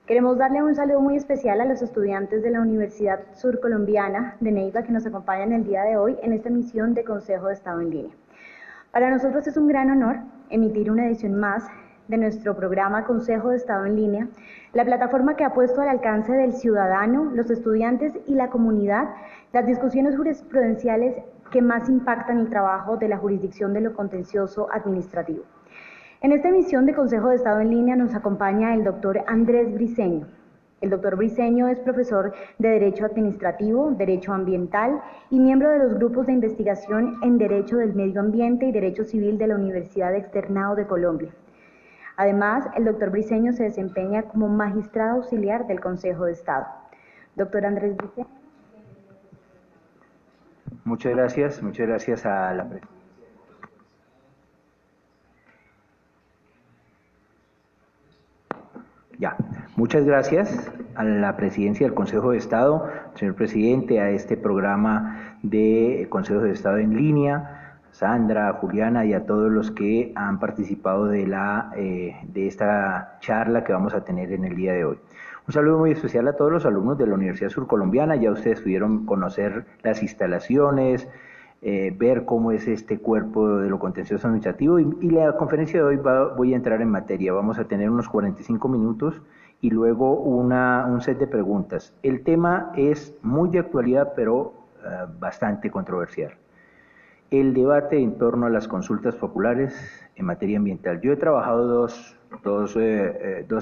Queremos darle un saludo muy especial a los estudiantes de la Universidad Surcolombiana de Neiva que nos acompañan el día de hoy en esta emisión de Consejo de Estado en Línea. Para nosotros es un gran honor emitir una edición más de nuestro programa Consejo de Estado en Línea, la plataforma que ha puesto al alcance del ciudadano, los estudiantes y la comunidad las discusiones jurisprudenciales que más impactan el trabajo de la jurisdicción de lo contencioso administrativo. En esta emisión de Consejo de Estado en Línea nos acompaña el doctor Andrés Briceño. El doctor Briceño es profesor de Derecho Administrativo, Derecho Ambiental y miembro de los grupos de investigación en Derecho del Medio Ambiente y Derecho Civil de la Universidad Externado de Colombia. Además, el doctor Briceño se desempeña como magistrado auxiliar del Consejo de Estado. Doctor Andrés Briceño. Muchas gracias a la presidencia. Muchas gracias a la presidencia del Consejo de Estado, señor presidente, a este programa de Consejo de Estado en Línea, Sandra, Juliana y a todos los que han participado de esta charla que vamos a tener en el día de hoy. Un saludo muy especial a todos los alumnos de la Universidad Surcolombiana. Ya ustedes pudieron conocer las instalaciones, ver cómo es este cuerpo de lo contencioso administrativo y la conferencia de hoy voy a entrar en materia. Vamos a tener unos 45 minutos y luego un set de preguntas. El tema es muy de actualidad, pero bastante controversial. El debate en torno a las consultas populares en materia ambiental. Yo he trabajado dos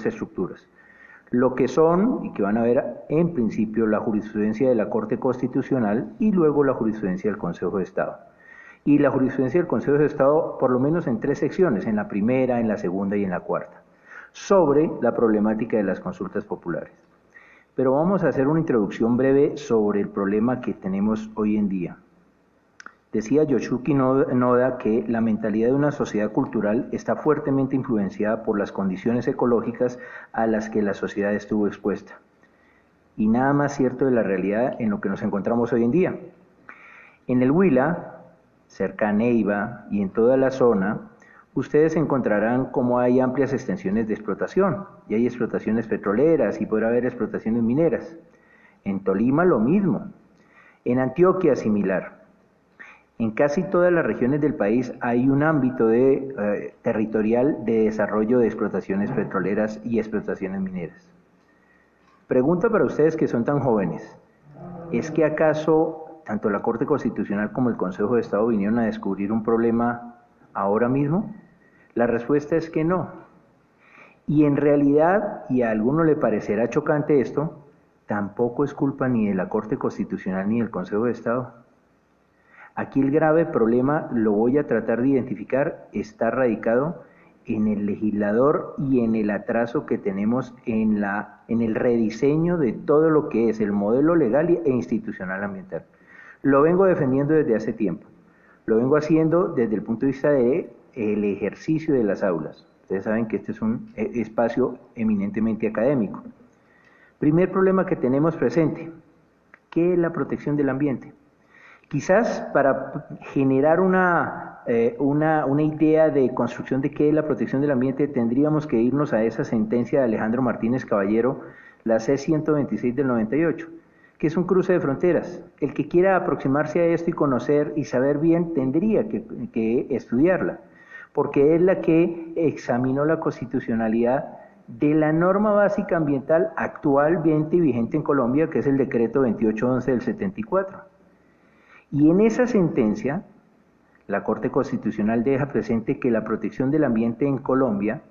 estructuras. Lo que son, y que van a ver en principio, la jurisprudencia de la Corte Constitucional y luego la jurisprudencia del Consejo de Estado. Y la jurisprudencia del Consejo de Estado, por lo menos en 3 secciones, en la primera, en la segunda y en la cuarta, sobre la problemática de las consultas populares. Pero vamos a hacer una introducción breve sobre el problema que tenemos hoy en día. Decía Yoshiki Noda que la mentalidad de una sociedad cultural está fuertemente influenciada por las condiciones ecológicas a las que la sociedad estuvo expuesta. Y nada más cierto de la realidad en lo que nos encontramos hoy en día. En el Huila, cerca a Neiva y en toda la zona, ustedes encontrarán cómo hay amplias extensiones de explotación. Y hay explotaciones petroleras y podrá haber explotaciones mineras. En Tolima lo mismo. En Antioquia similar. En casi todas las regiones del país hay un ámbito territorial de desarrollo de explotaciones petroleras y explotaciones mineras. Pregunta para ustedes que son tan jóvenes, ¿es que acaso tanto la Corte Constitucional como el Consejo de Estado vinieron a descubrir un problema ahora mismo? La respuesta es que no. Y en realidad, y a alguno le parecerá chocante esto, tampoco es culpa ni de la Corte Constitucional ni del Consejo de Estado. Aquí el grave problema, lo voy a tratar de identificar, está radicado en el legislador y en el atraso que tenemos en el rediseño de todo lo que es el modelo legal e institucional ambiental. Lo vengo defendiendo desde hace tiempo. Lo vengo haciendo desde el punto de vista del ejercicio de las aulas. Ustedes saben que este es un espacio eminentemente académico. Primer problema que tenemos presente, ¿qué es la protección del ambiente? Quizás para generar una idea de construcción de qué es la protección del ambiente tendríamos que irnos a esa sentencia de Alejandro Martínez Caballero, la C-126 del 98, que es un cruce de fronteras. El que quiera aproximarse a esto y conocer y saber bien tendría que estudiarla, porque es la que examinó la constitucionalidad de la norma básica ambiental actualmente vigente en Colombia, que es el decreto 2811 del 74. Y en esa sentencia, la Corte Constitucional deja presente que la protección del ambiente en Colombia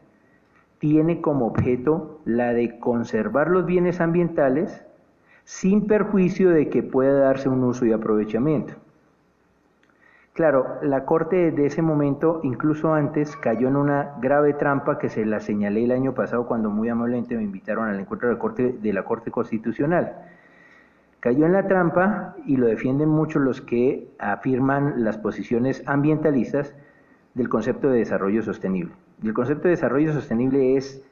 tiene como objeto la de conservar los bienes ambientales sin perjuicio de que pueda darse un uso y aprovechamiento. Claro, la Corte desde ese momento, incluso antes, cayó en una grave trampa que se la señalé el año pasado cuando muy amablemente me invitaron al encuentro de la Corte Constitucional. Cayó en la trampa, y lo defienden muchos los que afirman las posiciones ambientalistas, del concepto de desarrollo sostenible. Y el concepto de desarrollo sostenible es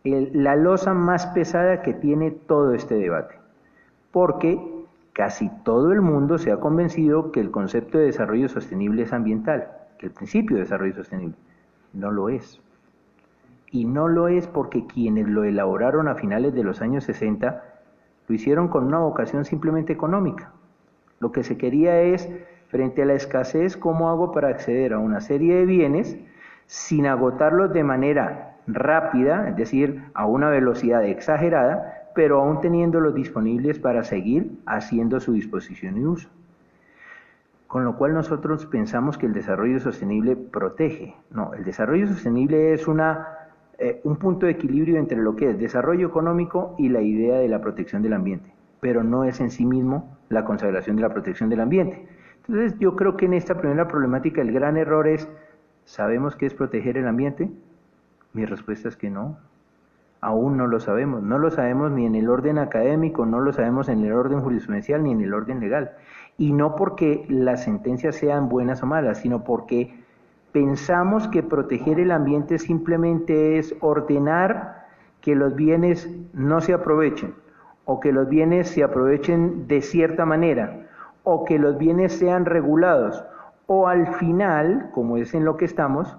la losa más pesada que tiene todo este debate, porque casi todo el mundo se ha convencido que el concepto de desarrollo sostenible es ambiental, que el principio de desarrollo sostenible no lo es. y no lo es porque quienes lo elaboraron a finales de los años 60 lo hicieron con una vocación simplemente económica. Lo que se quería es, frente a la escasez, ¿cómo hago para acceder a una serie de bienes sin agotarlos de manera rápida, es decir, a una velocidad exagerada, pero aún teniéndolos disponibles para seguir haciendo su disposición y uso? Con lo cual nosotros pensamos que el desarrollo sostenible protege. No, el desarrollo sostenible es un punto de equilibrio entre lo que es desarrollo económico y la idea de la protección del ambiente, pero no es en sí mismo la consagración de la protección del ambiente. Entonces yo creo que en esta primera problemática el gran error es, ¿sabemos qué es proteger el ambiente? Mi respuesta es que no. Aún no lo sabemos ni en el orden académico, no lo sabemos en el orden jurisprudencial ni en el orden legal. Y no porque las sentencias sean buenas o malas, sino porque pensamos que proteger el ambiente simplemente es ordenar que los bienes no se aprovechen, o que los bienes se aprovechen de cierta manera, o que los bienes sean regulados, o al final, como es en lo que estamos,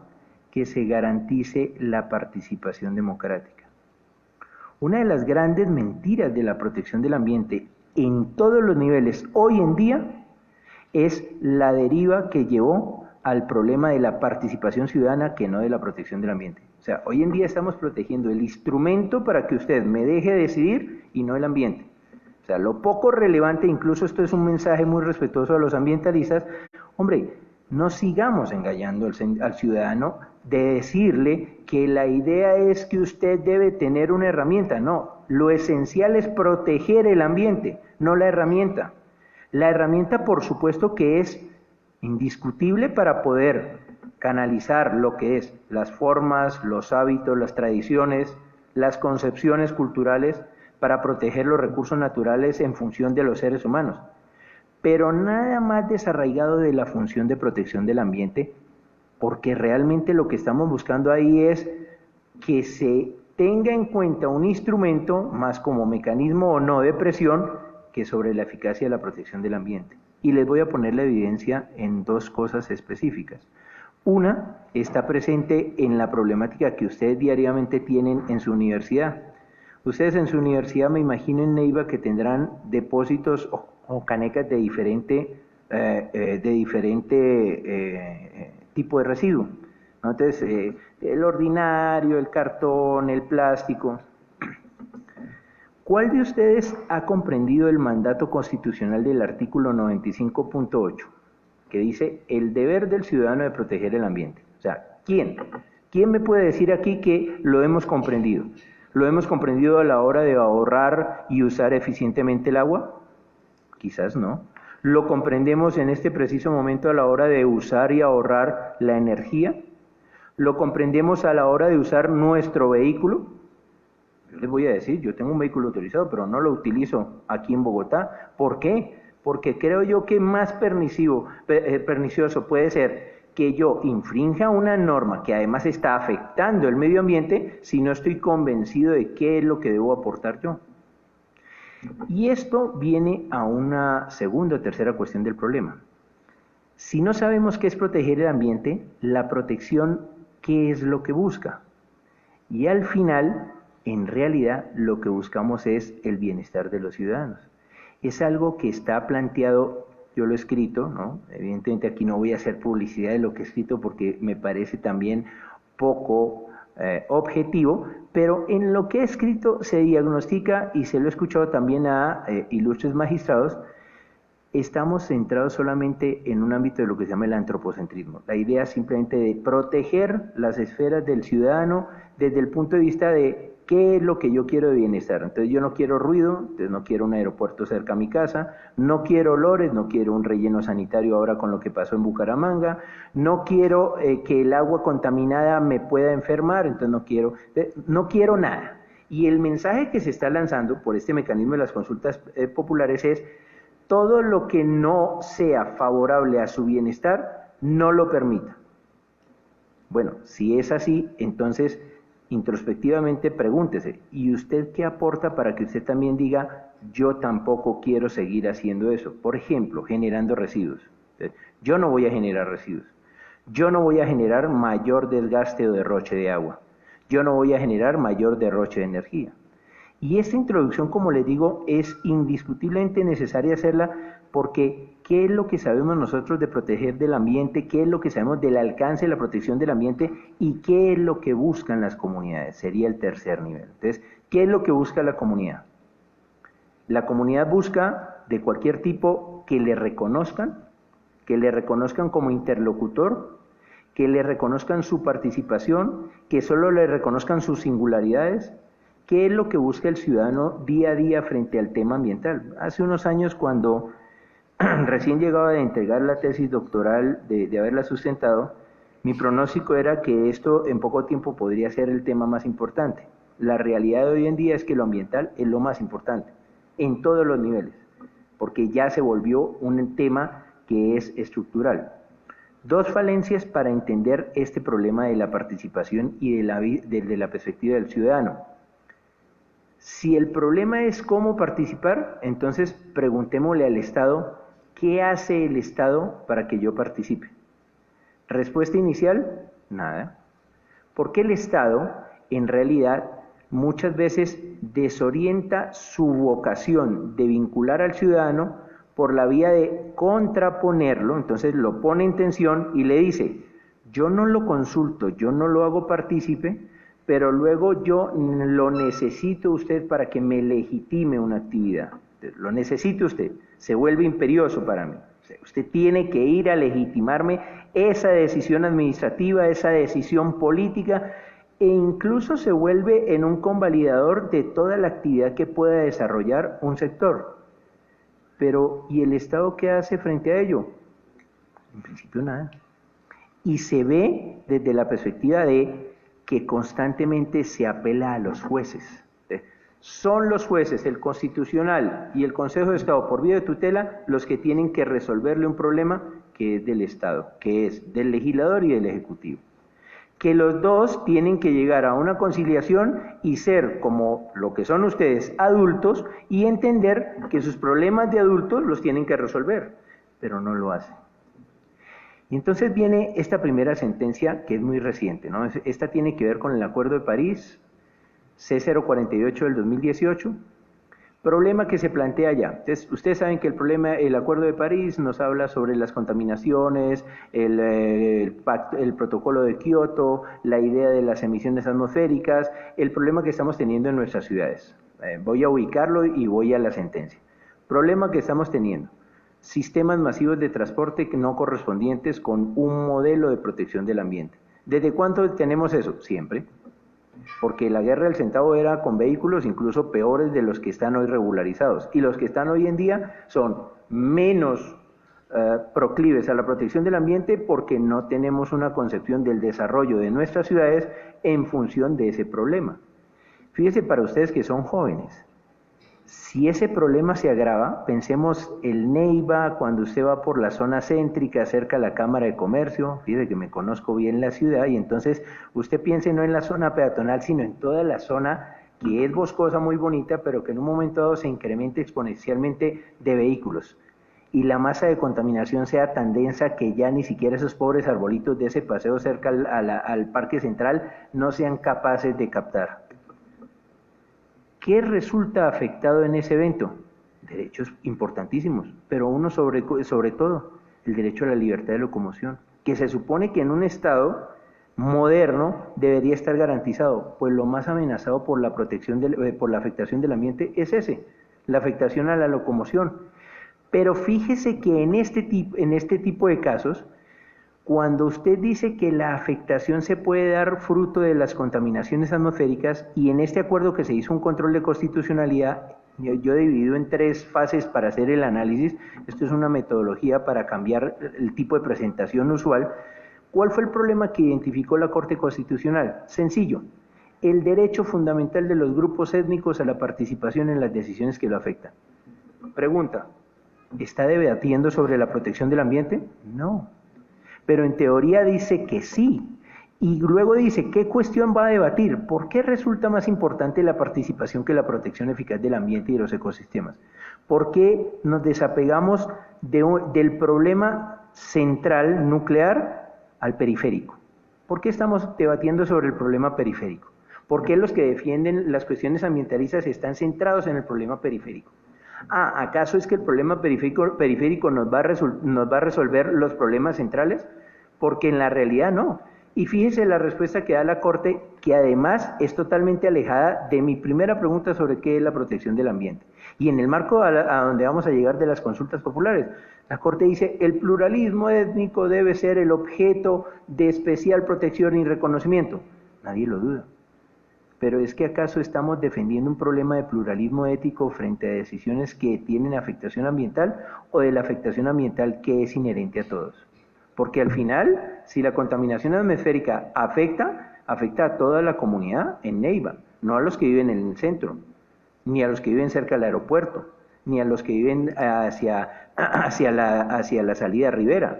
que se garantice la participación democrática. Una de las grandes mentiras de la protección del ambiente en todos los niveles hoy en día es la deriva que llevó al problema de la participación ciudadana que no de la protección del ambiente. O sea, hoy en día estamos protegiendo el instrumento para que usted me deje decidir y no el ambiente. O sea, lo poco relevante, incluso esto es un mensaje muy respetuoso a los ambientalistas, hombre, no sigamos engañando al ciudadano de decirle que la idea es que usted debe tener una herramienta. No, lo esencial es proteger el ambiente, no la herramienta. La herramienta, por supuesto, que es indiscutible para poder canalizar lo que es las formas, los hábitos, las tradiciones, las concepciones culturales para proteger los recursos naturales en función de los seres humanos. Pero nada más desarraigado de la función de protección del ambiente, porque realmente lo que estamos buscando ahí es que se tenga en cuenta un instrumento más como mecanismo o no de presión que sobre la eficacia de la protección del ambiente. Y les voy a poner la evidencia en dos cosas específicas. Una está presente en la problemática que ustedes diariamente tienen en su universidad. Ustedes en su universidad, me imagino en Neiva, que tendrán depósitos o canecas de diferente tipo de residuo, ¿no? Entonces, el ordinario, el cartón, el plástico. ¿Cuál de ustedes ha comprendido el mandato constitucional del artículo 95.8, que dice el deber del ciudadano de proteger el ambiente? O sea, ¿quién? ¿Quién me puede decir aquí que lo hemos comprendido? ¿Lo hemos comprendido a la hora de ahorrar y usar eficientemente el agua? Quizás no. ¿Lo comprendemos en este preciso momento a la hora de usar y ahorrar la energía? ¿Lo comprendemos a la hora de usar nuestro vehículo? Yo les voy a decir, yo tengo un vehículo autorizado, pero no lo utilizo aquí en Bogotá. ¿Por qué? Porque creo yo que más pernicioso puede ser que yo infrinja una norma que además está afectando el medio ambiente si no estoy convencido de qué es lo que debo aportar yo. Y esto viene a una segunda o tercera cuestión del problema. Si no sabemos qué es proteger el ambiente, la protección, ¿qué es lo que busca? Y al final, en realidad, lo que buscamos es el bienestar de los ciudadanos. Es algo que está planteado, yo lo he escrito, ¿no? Evidentemente aquí no voy a hacer publicidad de lo que he escrito porque me parece también poco objetivo, pero en lo que he escrito se diagnostica, y se lo he escuchado también a ilustres magistrados, estamos centrados solamente en un ámbito de lo que se llama el antropocentrismo. La idea simplemente de proteger las esferas del ciudadano desde el punto de vista de qué es lo que yo quiero de bienestar. Entonces yo no quiero ruido, entonces no quiero un aeropuerto cerca a mi casa, no quiero olores, no quiero un relleno sanitario ahora con lo que pasó en Bucaramanga, no quiero que el agua contaminada me pueda enfermar, entonces no quiero nada. Y el mensaje que se está lanzando por este mecanismo de las consultas populares es: todo lo que no sea favorable a su bienestar, no lo permita. Bueno, si es así, entonces introspectivamente pregúntese, ¿y usted qué aporta para que usted también diga, yo tampoco quiero seguir haciendo eso? Por ejemplo, generando residuos. Yo no voy a generar residuos. Yo no voy a generar mayor desgaste o derroche de agua. yo no voy a generar mayor derroche de energía. Y esta introducción, como les digo, es indiscutiblemente necesaria hacerla porque ¿qué es lo que sabemos nosotros de proteger del ambiente? ¿Qué es lo que sabemos del alcance de la protección del ambiente? ¿Y qué es lo que buscan las comunidades? Sería el tercer nivel. Entonces, ¿qué es lo que busca la comunidad? La comunidad busca de cualquier tipo que le reconozcan como interlocutor, que le reconozcan su participación, que solo le reconozcan sus singularidades. ¿Qué es lo que busca el ciudadano día a día frente al tema ambiental? Hace unos años, cuando recién llegaba de entregar la tesis doctoral, de haberla sustentado, mi pronóstico era que esto en poco tiempo podría ser el tema más importante. La realidad de hoy en día es que lo ambiental es lo más importante, en todos los niveles, porque ya se volvió un tema que es estructural. Dos falencias para entender este problema de la participación y de la perspectiva del ciudadano. Si el problema es cómo participar, entonces preguntémosle al Estado, ¿qué hace el Estado para que yo participe? Respuesta inicial, nada. Porque el Estado, en realidad, muchas veces desorienta su vocación de vincular al ciudadano por la vía de contraponerlo, entonces lo pone en tensión y le dice, yo no lo consulto, yo no lo hago partícipe, pero luego yo lo necesito usted para que me legitime una actividad. Lo necesita usted, se vuelve imperioso para mí. Usted tiene que ir a legitimarme esa decisión administrativa, esa decisión política, e incluso se vuelve en un convalidador de toda la actividad que pueda desarrollar un sector. Pero, ¿y el Estado qué hace frente a ello? En principio nada. Y se ve desde la perspectiva de que constantemente se apela a los jueces. Son los jueces, el Constitucional y el Consejo de Estado, por vía de tutela, los que tienen que resolverle un problema que es del Estado, que es del legislador y del Ejecutivo. Que los dos tienen que llegar a una conciliación y ser como lo que son ustedes, adultos, y entender que sus problemas de adultos los tienen que resolver, pero no lo hacen. Y entonces viene esta primera sentencia que es muy reciente, ¿no? Esta tiene que ver con el Acuerdo de París, C048 del 2018, problema que se plantea ya. Entonces, ustedes saben que el Acuerdo de París nos habla sobre las contaminaciones, el protocolo de Kioto, la idea de las emisiones atmosféricas, el problema que estamos teniendo en nuestras ciudades. Voy a ubicarlo y voy a la sentencia. Problema que estamos teniendo. Sistemas masivos de transporte no correspondientes con un modelo de protección del ambiente. ¿Desde cuánto tenemos eso? Siempre. Porque la guerra del centavo era con vehículos incluso peores de los que están hoy regularizados. Y los que están hoy en día son menos proclives a la protección del ambiente porque no tenemos una concepción del desarrollo de nuestras ciudades en función de ese problema. Fíjense para ustedes que son jóvenes. Si ese problema se agrava, pensemos el Neiva, cuando usted va por la zona céntrica, cerca a la Cámara de Comercio, fíjese que me conozco bien la ciudad, y entonces usted piense no en la zona peatonal, sino en toda la zona que es boscosa, muy bonita, pero que en un momento dado se incrementa exponencialmente de vehículos. Y la masa de contaminación sea tan densa que ya ni siquiera esos pobres arbolitos de ese paseo cerca al Parque Central no sean capaces de captar. ¿Qué resulta afectado en ese evento? Derechos importantísimos, pero uno sobre todo, el derecho a la libertad de locomoción, que se supone que en un Estado moderno debería estar garantizado, pues lo más amenazado por la por la afectación del ambiente es la afectación a la locomoción. Pero fíjese que en este tipo de casos, cuando usted dice que la afectación se puede dar fruto de las contaminaciones atmosféricas, y en este acuerdo que se hizo un control de constitucionalidad, yo he dividido en 3 fases para hacer el análisis, esto es una metodología para cambiar el tipo de presentación usual. ¿Cuál fue el problema que identificó la Corte Constitucional? Sencillo, el derecho fundamental de los grupos étnicos a la participación en las decisiones que lo afectan. Pregunta, ¿está debatiendo sobre la protección del ambiente? No. Pero en teoría dice que sí, y luego dice, ¿qué cuestión va a debatir? ¿Por qué resulta más importante la participación que la protección eficaz del ambiente y de los ecosistemas? ¿Por qué nos desapegamos del problema central, nuclear, al periférico? ¿Por qué estamos debatiendo sobre el problema periférico? ¿Por qué los que defienden las cuestiones ambientalistas están centrados en el problema periférico? ¿Acaso es que el problema periférico nos va a resolver los problemas centrales? Porque en la realidad no. Y fíjese la respuesta que da la Corte, que además es totalmente alejada de mi primera pregunta sobre qué es la protección del ambiente. Y en el marco a donde vamos a llegar de las consultas populares, la Corte dice, el pluralismo étnico debe ser el objeto de especial protección y reconocimiento. Nadie lo duda. Pero ¿es que acaso estamos defendiendo un problema de pluralismo ético frente a decisiones que tienen afectación ambiental o de la afectación ambiental que es inherente a todos? Porque al final, si la contaminación atmosférica afecta a toda la comunidad en Neiva, no a los que viven en el centro, ni a los que viven cerca del aeropuerto, ni a los que viven hacia la salida a Rivera.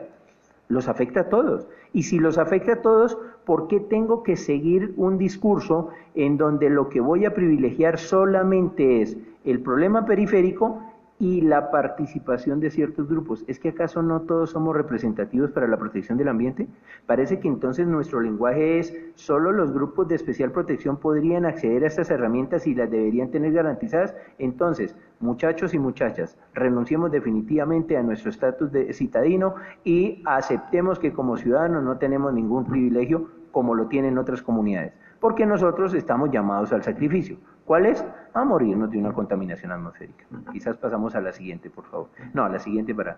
Los afecta a todos. Y si los afecta a todos, ¿por qué tengo que seguir un discurso en donde lo que voy a privilegiar solamente es el problema periférico y la participación de ciertos grupos? ¿Es que acaso no todos somos representativos para la protección del ambiente? Parece que entonces nuestro lenguaje es solo los grupos de especial protección podrían acceder a estas herramientas y las deberían tener garantizadas. Entonces, muchachos y muchachas, renunciemos definitivamente a nuestro estatus de citadino y aceptemos que como ciudadanos no tenemos ningún privilegio como lo tienen otras comunidades, porque nosotros estamos llamados al sacrificio. ¿Cuál es? A morirnos de una contaminación atmosférica. Quizás pasamos a la siguiente, por favor. No, a la siguiente para...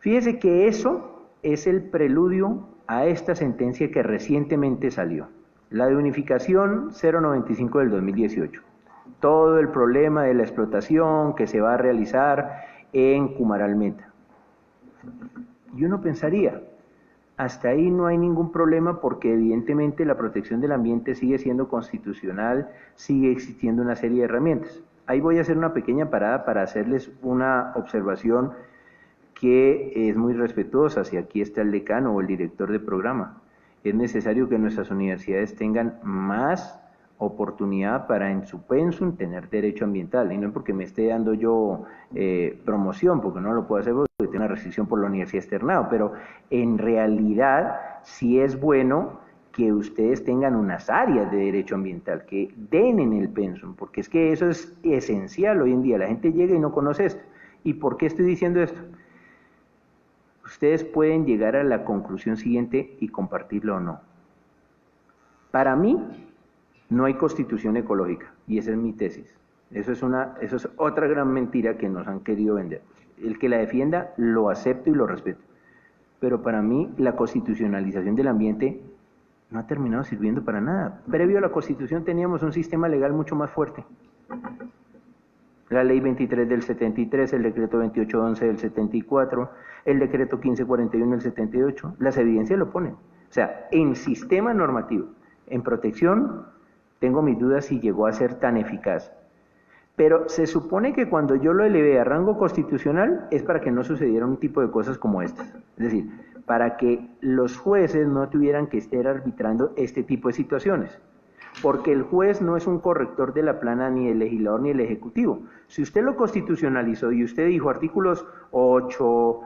Fíjese que eso es el preludio a esta sentencia que recientemente salió. La de unificación 095 del 2018. Todo el problema de la explotación que se va a realizar en Cumaralmeta. Y uno pensaría, hasta ahí no hay ningún problema porque evidentemente la protección del ambiente sigue siendo constitucional, sigue existiendo una serie de herramientas. Ahí voy a hacer una pequeña parada para hacerles una observación que es muy respetuosa, si aquí está el decano o el director de programa. Es necesario que nuestras universidades tengan más oportunidad para en su pensum tener derecho ambiental, y no es porque me esté dando yo promoción, porque no lo puedo hacer porque tengo una restricción por la universidad externado, pero en realidad sí es bueno que ustedes tengan unas áreas de derecho ambiental, que den en el pensum, porque es que eso es esencial hoy en día. La gente llega y no conoce esto. ¿Y por qué estoy diciendo esto? Ustedes pueden llegar a la conclusión siguiente y compartirlo o no. Para mí, no hay constitución ecológica, y esa es mi tesis. Eso es otra gran mentira que nos han querido vender. El que la defienda, lo acepto y lo respeto. Pero para mí, la constitucionalización del ambiente no ha terminado sirviendo para nada. Previo a la Constitución teníamos un sistema legal mucho más fuerte. La Ley 23 del 73, el Decreto 2811 del 74, el Decreto 1541 del 78. Las evidencias lo ponen. O sea, en sistema normativo, en protección, tengo mis dudas si llegó a ser tan eficaz. Pero se supone que cuando yo lo elevé a rango constitucional es para que no sucedieran un tipo de cosas como estas. Es decir, para que los jueces no tuvieran que estar arbitrando este tipo de situaciones. Porque el juez no es un corrector de la plana ni el legislador ni el ejecutivo. Si usted lo constitucionalizó y usted dijo artículos 8,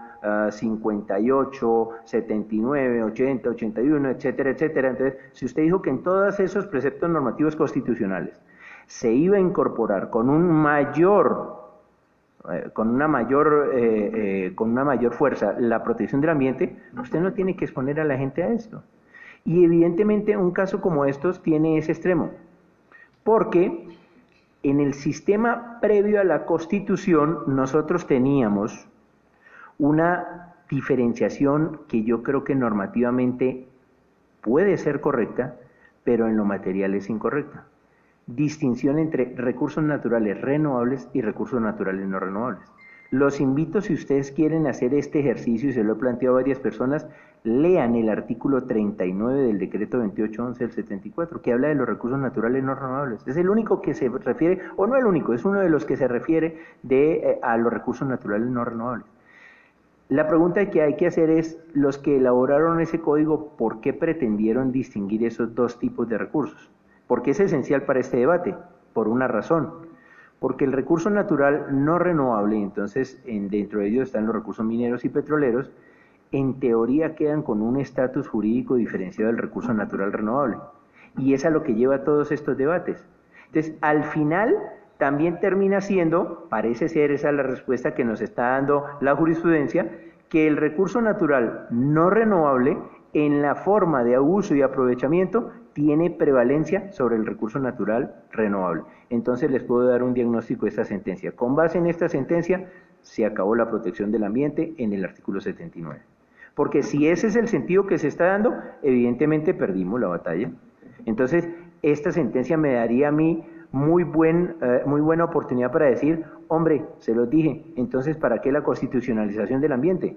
58, 79, 80, 81, etcétera, etcétera, entonces si usted dijo que en todos esos preceptos normativos constitucionales se iba a incorporar con una mayor fuerza la protección del ambiente, usted no tiene que exponer a la gente a esto. Y evidentemente un caso como estos tiene ese extremo, porque en el sistema previo a la Constitución nosotros teníamos una diferenciación que yo creo que normativamente puede ser correcta, pero en lo material es incorrecta. Distinción entre recursos naturales renovables y recursos naturales no renovables. Los invito, si ustedes quieren hacer este ejercicio, y se lo he planteado a varias personas, lean el artículo 39 del Decreto 2811 del 74, que habla de los recursos naturales no renovables. Es el único que se refiere, o no el único, es uno de los que se refiere a los recursos naturales no renovables. La pregunta que hay que hacer es, los que elaboraron ese código, ¿por qué pretendieron distinguir esos dos tipos de recursos? Porque es esencial para este debate, por una razón. Porque el recurso natural no renovable, entonces dentro de ellos están los recursos mineros y petroleros, en teoría quedan con un estatus jurídico diferenciado del recurso natural renovable. Y es a lo que lleva todos estos debates. Entonces, al final, también termina siendo, parece ser esa la respuesta que nos está dando la jurisprudencia, que el recurso natural no renovable, en la forma de uso y aprovechamiento, tiene prevalencia sobre el recurso natural renovable. Entonces les puedo dar un diagnóstico de esta sentencia. Con base en esta sentencia, se acabó la protección del ambiente en el artículo 79. Porque si ese es el sentido que se está dando, evidentemente perdimos la batalla. Entonces, esta sentencia me daría a mí muy buena oportunidad para decir, hombre, se los dije, entonces, ¿para qué la constitucionalización del ambiente?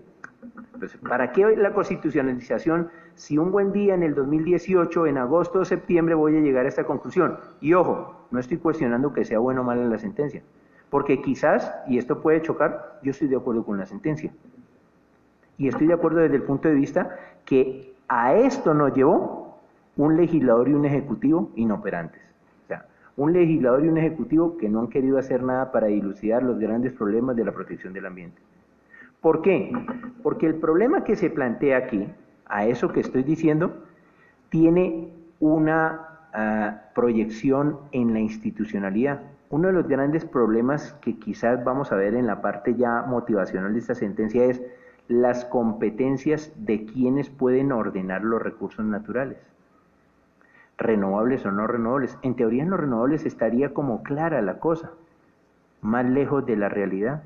Pues, ¿para qué la constitucionalización si un buen día en el 2018, en agosto o septiembre, voy a llegar a esta conclusión? Y ojo, no estoy cuestionando que sea bueno o mala la sentencia, porque quizás, y esto puede chocar, yo estoy de acuerdo con la sentencia. Y estoy de acuerdo desde el punto de vista que a esto nos llevó un legislador y un ejecutivo inoperantes. O sea, un legislador y un ejecutivo que no han querido hacer nada para dilucidar los grandes problemas de la protección del ambiente. ¿Por qué? Porque el problema que se plantea aquí, a eso que estoy diciendo, tiene una proyección en la institucionalidad. Uno de los grandes problemas que quizás vamos a ver en la parte ya motivacional de esta sentencia es las competencias de quienes pueden ordenar los recursos naturales, renovables o no renovables. En teoría en los renovables estaría como clara la cosa, más lejos de la realidad.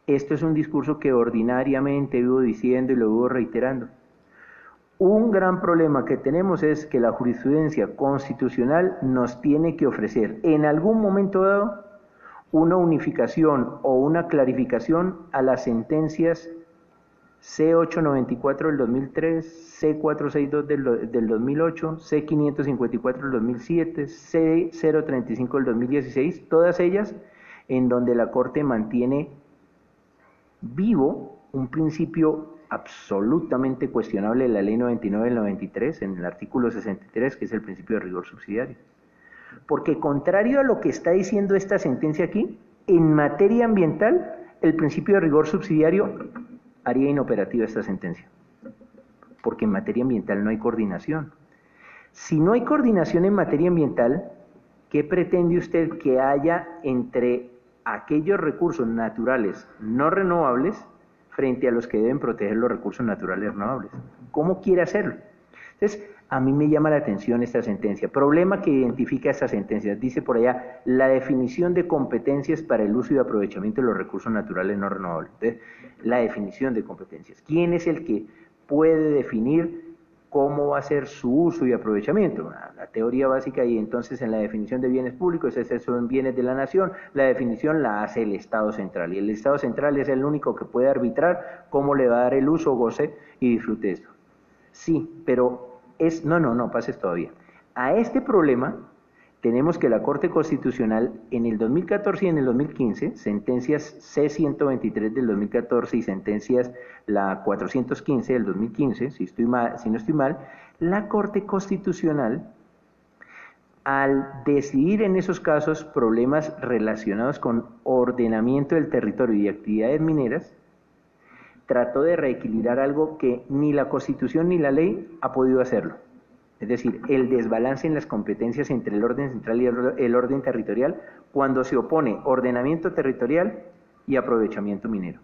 Esto es un discurso que ordinariamente vivo diciendo y lo vivo reiterando. Un gran problema que tenemos es que la jurisprudencia constitucional nos tiene que ofrecer en algún momento dado una unificación o una clarificación a las sentencias C894 del 2003, C462 del 2008, C554 del 2007, C035 del 2016, todas ellas en donde la Corte mantiene vivo un principio absolutamente cuestionable de la Ley 99 del 93, en el artículo 63, que es el principio de rigor subsidiario. Porque contrario a lo que está diciendo esta sentencia aquí, en materia ambiental, el principio de rigor subsidiario haría inoperativa esta sentencia. Porque en materia ambiental no hay coordinación. Si no hay coordinación en materia ambiental, ¿qué pretende usted que haya entre aquellos recursos naturales no renovables frente a los que deben proteger los recursos naturales renovables? ¿Cómo quiere hacerlo? Entonces, a mí me llama la atención esta sentencia. Problema que identifica esta sentencia. Dice por allá, la definición de competencias para el uso y aprovechamiento de los recursos naturales no renovables. Entonces, la definición de competencias. ¿Quién es el que puede definir cómo va a ser su uso y aprovechamiento? La teoría básica, y entonces en la definición de bienes públicos, esos son bienes de la nación, la definición la hace el Estado central, y el Estado central es el único que puede arbitrar cómo le va a dar el uso, goce y disfrute de esto. Sí, pero no pases todavía. A este problema tenemos que la Corte Constitucional en el 2014 y en el 2015, sentencias C123 del 2014 y sentencias la 415 del 2015, si no estoy mal, la Corte Constitucional, al decidir en esos casos problemas relacionados con ordenamiento del territorio y actividades mineras, trató de reequilibrar algo que ni la Constitución ni la ley ha podido hacerlo. Es decir, el desbalance en las competencias entre el orden central y el orden territorial cuando se opone ordenamiento territorial y aprovechamiento minero.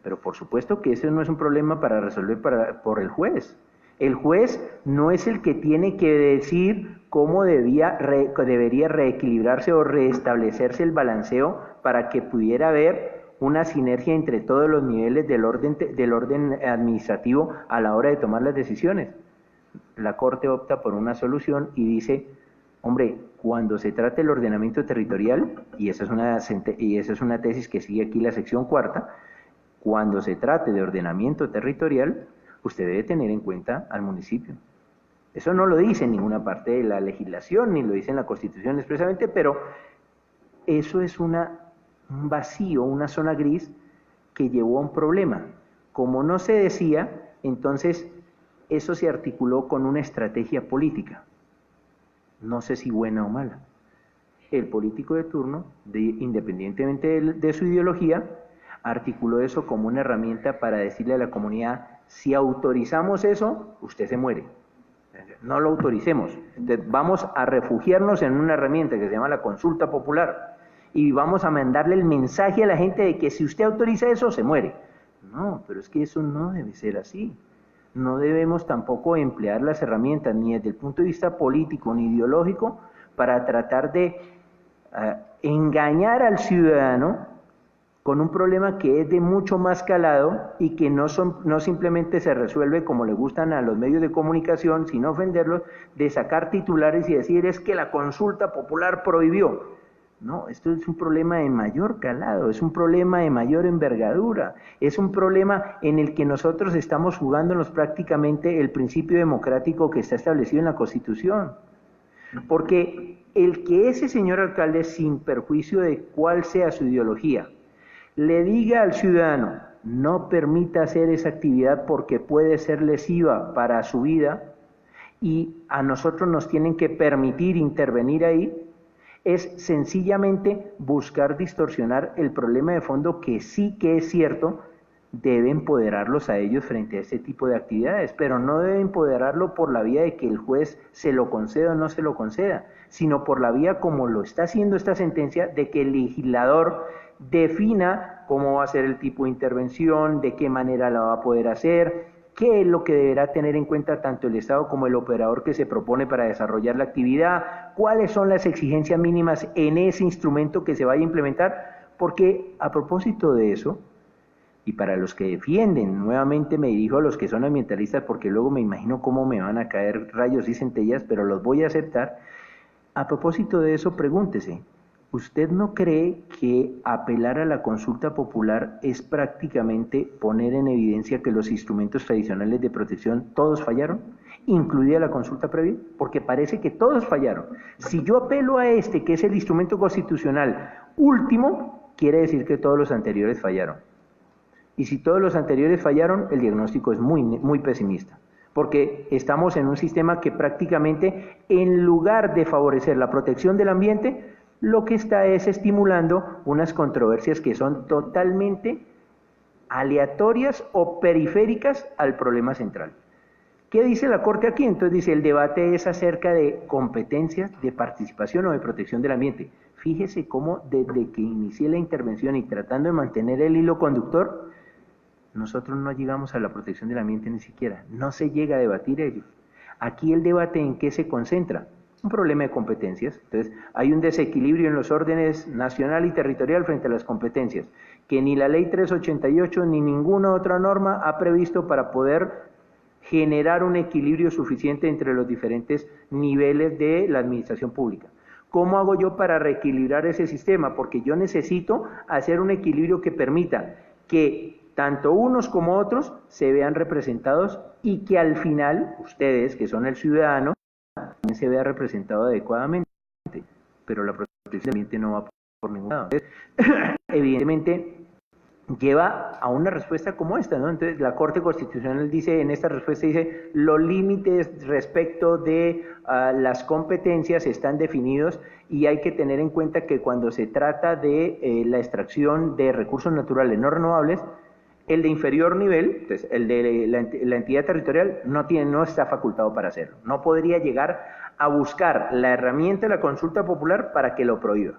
Pero por supuesto que ese no es un problema para resolver por el juez. El juez no es el que tiene que decir cómo debería reequilibrarse o restablecerse el balanceo para que pudiera haber una sinergia entre todos los niveles del orden administrativo a la hora de tomar las decisiones. La Corte opta por una solución y dice, hombre, cuando se trate el ordenamiento territorial, y esa es una tesis que sigue aquí la sección cuarta, cuando se trate de ordenamiento territorial, usted debe tener en cuenta al municipio. Eso no lo dice en ninguna parte de la legislación, ni lo dice en la Constitución expresamente, pero eso es un vacío, una zona gris que llevó a un problema. Como no se decía, entonces eso se articuló con una estrategia política, no sé si buena o mala. El político de turno, independientemente de su ideología, articuló eso como una herramienta para decirle a la comunidad, si autorizamos eso, usted se muere. No lo autoricemos. Entonces, vamos a refugiarnos en una herramienta que se llama la consulta popular y vamos a mandarle el mensaje a la gente de que si usted autoriza eso, se muere. No, pero es que eso no debe ser así. No debemos tampoco emplear las herramientas ni desde el punto de vista político ni ideológico para tratar de engañar al ciudadano con un problema que es de mucho más calado y que no simplemente se resuelve como le gustan a los medios de comunicación, sin ofenderlos, de sacar titulares y decir es que la consulta popular prohibió. No, esto es un problema de mayor calado, es un problema de mayor envergadura, es un problema en el que nosotros estamos jugándonos prácticamente el principio democrático que está establecido en la Constitución. Porque el que ese señor alcalde, sin perjuicio de cuál sea su ideología, le diga al ciudadano, no permita hacer esa actividad porque puede ser lesiva para su vida y a nosotros nos tienen que permitir intervenir ahí, es sencillamente buscar distorsionar el problema de fondo que sí que es cierto, debe empoderarlos a ellos frente a este tipo de actividades, pero no debe empoderarlo por la vía de que el juez se lo conceda o no se lo conceda, sino por la vía como lo está haciendo esta sentencia de que el legislador defina cómo va a ser el tipo de intervención, de qué manera la va a poder hacer, qué es lo que deberá tener en cuenta tanto el Estado como el operador que se propone para desarrollar la actividad, cuáles son las exigencias mínimas en ese instrumento que se vaya a implementar, porque a propósito de eso, y para los que defienden, nuevamente me dirijo a los que son ambientalistas porque luego me imagino cómo me van a caer rayos y centellas, pero los voy a aceptar. A propósito de eso, pregúntese, ¿usted no cree que apelar a la consulta popular es prácticamente poner en evidencia que los instrumentos tradicionales de protección todos fallaron, incluida la consulta previa? Porque parece que todos fallaron. Si yo apelo a este, que es el instrumento constitucional último, quiere decir que todos los anteriores fallaron. Y si todos los anteriores fallaron, el diagnóstico es muy pesimista, porque estamos en un sistema que prácticamente, en lugar de favorecer la protección del ambiente, lo que está es estimulando unas controversias que son totalmente aleatorias o periféricas al problema central. ¿Qué dice la Corte aquí? Entonces dice, el debate es acerca de competencias de participación o de protección del ambiente. Fíjese cómo desde que inicié la intervención y tratando de mantener el hilo conductor, nosotros no llegamos a la protección del ambiente ni siquiera, no se llega a debatir ello. Aquí el debate ¿en qué se concentra? Un problema de competencias. Entonces hay un desequilibrio en los órdenes nacional y territorial frente a las competencias, que ni la ley 388 ni ninguna otra norma ha previsto para poder generar un equilibrio suficiente entre los diferentes niveles de la administración pública. ¿Cómo hago yo para reequilibrar ese sistema? Porque yo necesito hacer un equilibrio que permita que tanto unos como otros se vean representados y que al final, ustedes, que son el ciudadano, también se vea representado adecuadamente. Pero la protección del ambiente no va por ningún lado. Entonces, evidentemente, lleva a una respuesta como esta, ¿no? Entonces, la Corte Constitucional dice, en esta respuesta dice, los límites respecto de las competencias están definidos y hay que tener en cuenta que cuando se trata de la extracción de recursos naturales no renovables, el de inferior nivel, entonces el de la entidad territorial no está facultado para hacerlo. No podría llegar a buscar la herramienta de la consulta popular para que lo prohíba.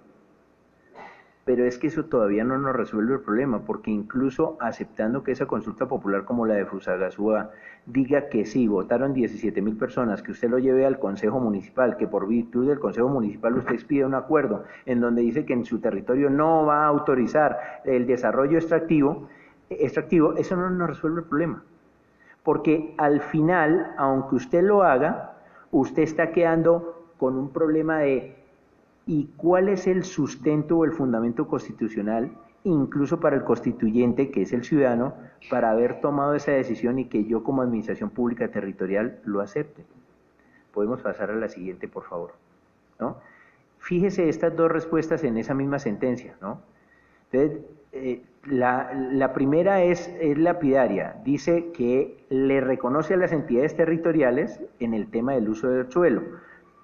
Pero es que eso todavía no nos resuelve el problema, porque incluso aceptando que esa consulta popular como la de Fusagasugá diga que sí, votaron 17.000 personas, que usted lo lleve al Consejo Municipal, que por virtud del Consejo Municipal usted expide un acuerdo en donde dice que en su territorio no va a autorizar el desarrollo extractivo, eso no nos resuelve el problema. Porque al final, aunque usted lo haga, usted está quedando con un problema de ¿y cuál es el sustento o el fundamento constitucional, incluso para el constituyente, que es el ciudadano, para haber tomado esa decisión y que yo como administración pública territorial lo acepte? Podemos pasar a la siguiente, por favor, ¿no? Fíjese estas dos respuestas en esa misma sentencia, ¿no? Entonces, la primera es lapidaria, dice que le reconoce a las entidades territoriales en el tema del uso del suelo,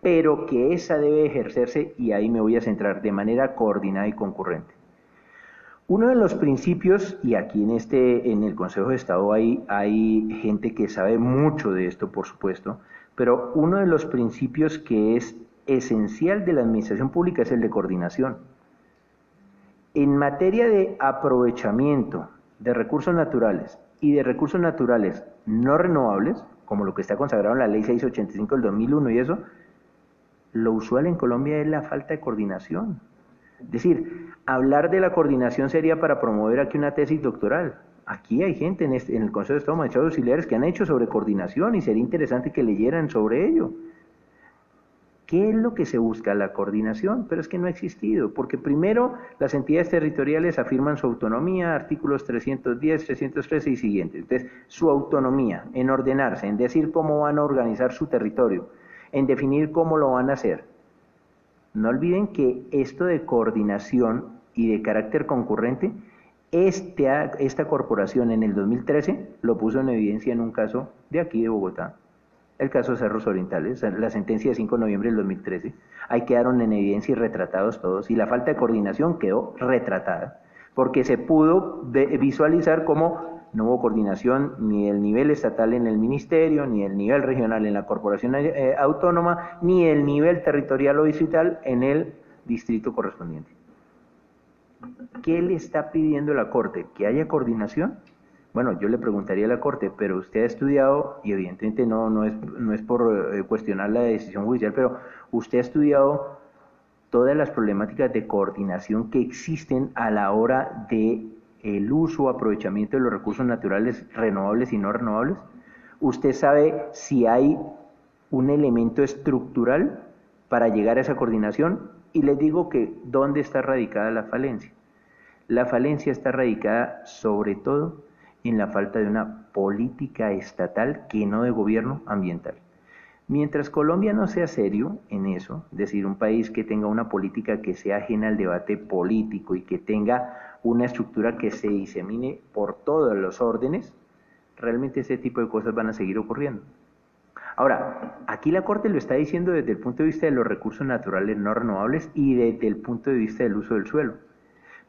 pero que esa debe ejercerse, y ahí me voy a centrar, de manera coordinada y concurrente. Uno de los principios, y aquí en el Consejo de Estado hay gente que sabe mucho de esto, por supuesto, pero uno de los principios que es esencial de la administración pública es el de coordinación. En materia de aprovechamiento de recursos naturales y de recursos naturales no renovables, como lo que está consagrado en la Ley 685 del 2001 y eso, lo usual en Colombia es la falta de coordinación. Es decir, hablar de la coordinación sería para promover aquí una tesis doctoral. Aquí hay gente en el Consejo de Estado, magistrados auxiliares, que han hecho sobre coordinación y sería interesante que leyeran sobre ello. ¿Qué es lo que se busca? La coordinación, pero es que no ha existido, porque primero las entidades territoriales afirman su autonomía, artículos 310, 313 y siguientes. Entonces, su autonomía en ordenarse, en decir cómo van a organizar su territorio, en definir cómo lo van a hacer. No olviden que esto de coordinación y de carácter concurrente, esta corporación en el 2013 lo puso en evidencia en un caso de aquí de Bogotá, el caso Cerros Orientales, la sentencia de 5 de noviembre del 2013. Ahí quedaron en evidencia y retratados todos, y la falta de coordinación quedó retratada, porque se pudo visualizar cómo no hubo coordinación ni del nivel estatal en el ministerio, ni del nivel regional en la corporación autónoma, ni el nivel territorial o distrital en el distrito correspondiente. ¿Qué le está pidiendo la Corte? ¿Que haya coordinación? Bueno, yo le preguntaría a la Corte, pero usted ha estudiado, y evidentemente no es por cuestionar la decisión judicial, pero usted ha estudiado todas las problemáticas de coordinación que existen a la hora de el uso o aprovechamiento de los recursos naturales renovables y no renovables. ¿Usted sabe si hay un elemento estructural para llegar a esa coordinación? Y les digo que ¿dónde está radicada la falencia? La falencia está radicada sobre todo en la falta de una política estatal que no de gobierno ambiental. Mientras Colombia no sea serio en eso, es decir, un país que tenga una política que sea ajena al debate político y que tenga una estructura que se disemine por todos los órdenes, realmente ese tipo de cosas van a seguir ocurriendo. Ahora, aquí la Corte lo está diciendo desde el punto de vista de los recursos naturales no renovables y desde el punto de vista del uso del suelo.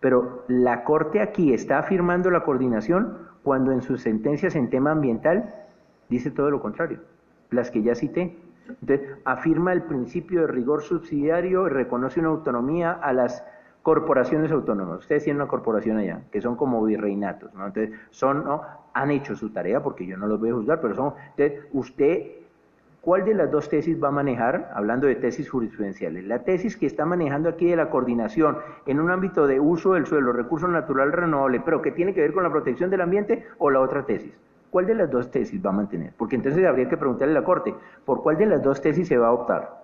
Pero la Corte aquí está afirmando la coordinación cuando en sus sentencias en tema ambiental dice todo lo contrario, las que ya cité. Entonces, afirma el principio de rigor subsidiario y reconoce una autonomía a las corporaciones autónomas. Ustedes tienen una corporación allá, que son como virreinatos, ¿no? Entonces, han hecho su tarea, porque yo no los voy a juzgar, pero entonces, usted, ¿cuál de las dos tesis va a manejar? Hablando de tesis jurisprudenciales. La tesis que está manejando aquí de la coordinación en un ámbito de uso del suelo, recurso natural renovable, pero que tiene que ver con la protección del ambiente, o la otra tesis. ¿Cuál de las dos tesis va a mantener? Porque entonces habría que preguntarle a la Corte, ¿por cuál de las dos tesis se va a optar?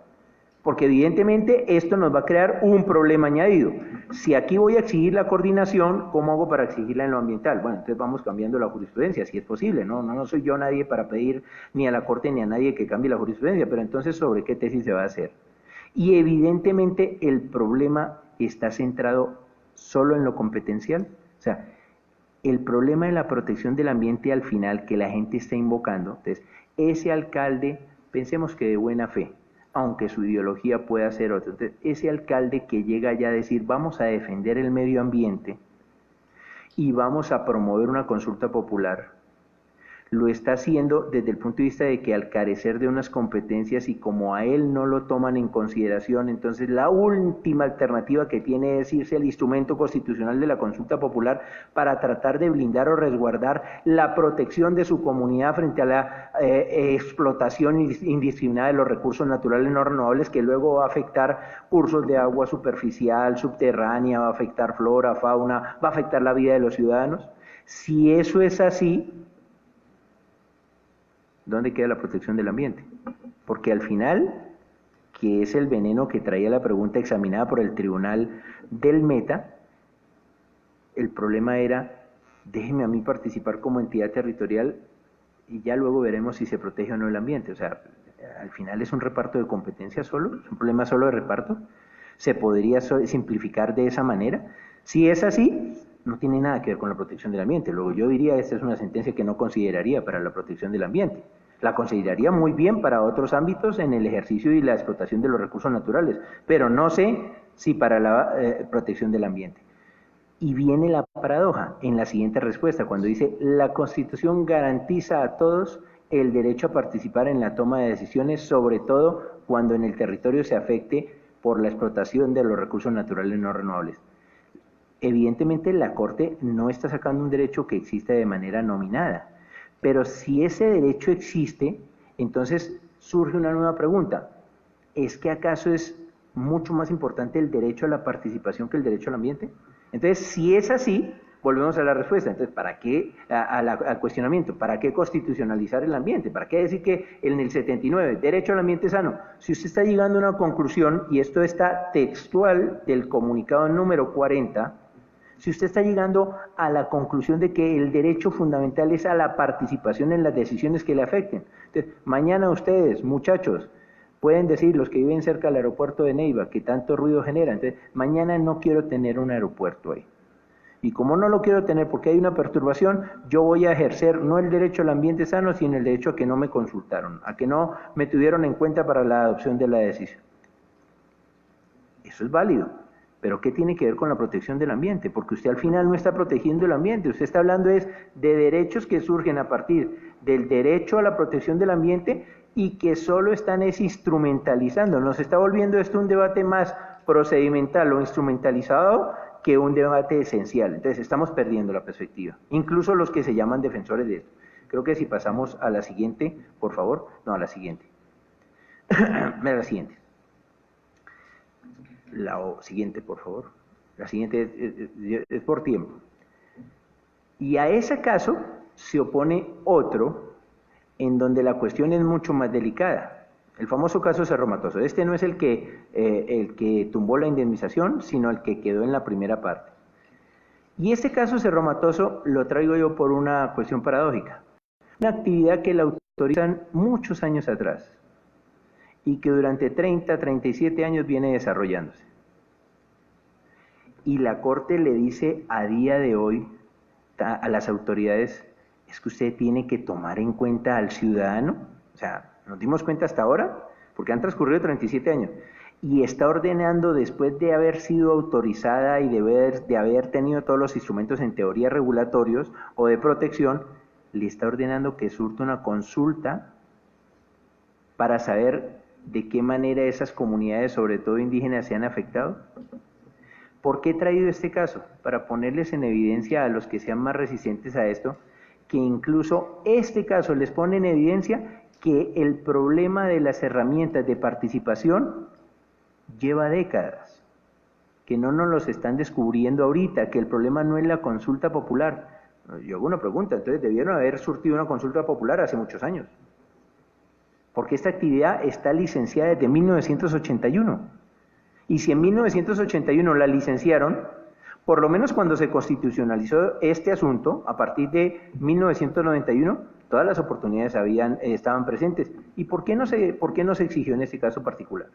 Porque evidentemente esto nos va a crear un problema añadido. Si aquí voy a exigir la coordinación, ¿cómo hago para exigirla en lo ambiental? Bueno, entonces vamos cambiando la jurisprudencia, si es posible, ¿no? No soy yo nadie para pedir ni a la Corte ni a nadie que cambie la jurisprudencia, pero entonces ¿sobre qué tesis se va a hacer? Y evidentemente el problema está centrado solo en lo competencial. O sea, el problema de la protección del ambiente al final que la gente está invocando, entonces ese alcalde, pensemos que de buena fe, aunque su ideología pueda ser otra, entonces ese alcalde que llega ya a decir vamos a defender el medio ambiente y vamos a promover una consulta popular, lo está haciendo desde el punto de vista de que al carecer de unas competencias y como a él no lo toman en consideración, entonces la última alternativa que tiene es irse al instrumento constitucional de la consulta popular para tratar de blindar o resguardar la protección de su comunidad frente a la explotación indiscriminada de los recursos naturales no renovables, que luego va a afectar cursos de agua superficial, subterránea, va a afectar flora, fauna, va a afectar la vida de los ciudadanos. Si eso es así, ¿dónde queda la protección del ambiente? Porque al final, que es el veneno que traía la pregunta examinada por el tribunal del Meta, el problema era, déjeme a mí participar como entidad territorial y ya luego veremos si se protege o no el ambiente. O sea, al final es un reparto de competencias solo, es un problema solo de reparto. ¿Se podría simplificar de esa manera? Si es así, no tiene nada que ver con la protección del ambiente. Luego yo diría, esta es una sentencia que no consideraría para la protección del ambiente. La consideraría muy bien para otros ámbitos en el ejercicio y la explotación de los recursos naturales, pero no sé si para la protección del ambiente. Y viene la paradoja en la siguiente respuesta, cuando dice, la Constitución garantiza a todos el derecho a participar en la toma de decisiones, sobre todo cuando en el territorio se afecte por la explotación de los recursos naturales no renovables. Evidentemente la Corte no está sacando un derecho que existe de manera nominada, pero si ese derecho existe, entonces surge una nueva pregunta. ¿Es que acaso es mucho más importante el derecho a la participación que el derecho al ambiente? Entonces, si es así, volvemos a la respuesta. Entonces, ¿para qué, al cuestionamiento, para qué constitucionalizar el ambiente? ¿Para qué decir que en el 79, derecho al ambiente sano? Si usted está llegando a una conclusión, y esto está textual del comunicado número 40, si usted está llegando a la conclusión de que el derecho fundamental es a la participación en las decisiones que le afecten. Entonces, mañana ustedes, muchachos, pueden decir, los que viven cerca del aeropuerto de Neiva, que tanto ruido genera, entonces, mañana no quiero tener un aeropuerto ahí. Y como no lo quiero tener porque hay una perturbación, yo voy a ejercer no el derecho al ambiente sano, sino el derecho a que no me consultaron, a que no me tuvieron en cuenta para la adopción de la decisión. Eso es válido, pero ¿qué tiene que ver con la protección del ambiente? Porque usted al final no está protegiendo el ambiente, usted está hablando es de derechos que surgen a partir del derecho a la protección del ambiente y que solo están instrumentalizando. Nos está volviendo esto un debate más procedimental o instrumentalizado que un debate esencial. Entonces estamos perdiendo la perspectiva, incluso los que se llaman defensores de esto. Creo que si pasamos a la siguiente, por favor, no, a la siguiente. La siguiente. La siguiente, por favor. La siguiente es por tiempo. Y a ese caso se opone otro en donde la cuestión es mucho más delicada. El famoso caso Cerro Matoso. Este no es el que tumbó la indemnización, sino el que quedó en la primera parte. Y este caso Cerro Matoso lo traigo yo por una cuestión paradójica. Una actividad que la autorizan muchos años atrás y que durante 30, 37 años viene desarrollándose. Y la Corte le dice a día de hoy a las autoridades, es que usted tiene que tomar en cuenta al ciudadano. O sea, nos dimos cuenta hasta ahora, porque han transcurrido 37 años, y está ordenando, después de haber sido autorizada y de haber tenido todos los instrumentos en teoría regulatorios o de protección, le está ordenando que surta una consulta para saber de qué manera esas comunidades, sobre todo indígenas, se han afectado. ¿Por qué he traído este caso? Para ponerles en evidencia a los que sean más resistentes a esto, que incluso este caso les pone en evidencia que el problema de las herramientas de participación lleva décadas, que no nos los están descubriendo ahorita, que el problema no es la consulta popular. Yo hago una pregunta, entonces debieron haber surtido una consulta popular hace muchos años, porque esta actividad está licenciada desde 1981. Y si en 1981 la licenciaron, por lo menos cuando se constitucionalizó este asunto, a partir de 1991, todas las oportunidades estaban presentes. ¿Y por qué no se exigió en este caso particular?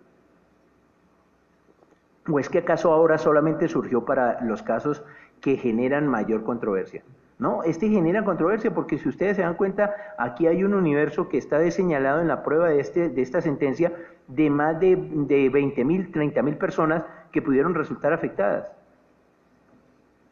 ¿O es que acaso ahora solamente surgió para los casos que generan mayor controversia? No, este genera controversia porque si ustedes se dan cuenta, aquí hay un universo que está señalado en la prueba de esta sentencia de más de 20.000, 30.000 personas que pudieron resultar afectadas.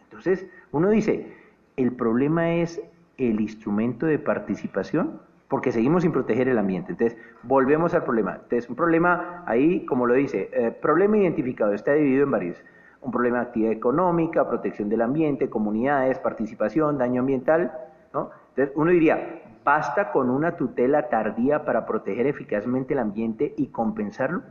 Entonces, uno dice, ¿el problema es el instrumento de participación? Porque seguimos sin proteger el ambiente. Entonces, volvemos al problema. Entonces, un problema ahí, como lo dice, problema identificado, está dividido en varios. Un problema de actividad económica, protección del ambiente, comunidades, participación, daño ambiental, ¿no? Entonces, uno diría, ¿basta con una tutela tardía para proteger eficazmente el ambiente y compensarlo?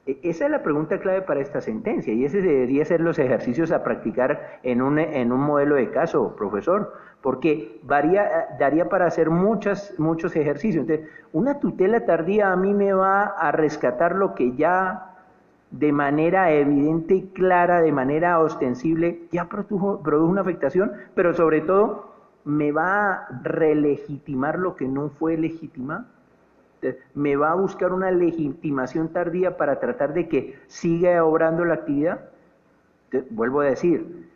Esa es la pregunta clave para esta sentencia, y ese debería ser los ejercicios a practicar en un modelo de caso, profesor, porque daría para hacer muchos ejercicios. Entonces, una tutela tardía a mí me va a rescatar lo que ya de manera evidente y clara, de manera ostensible, ya produjo una afectación, pero sobre todo me va a relegitimar lo que no fue legitimado. Me va a buscar una legitimación tardía para tratar de que siga obrando la actividad. Vuelvo a decir,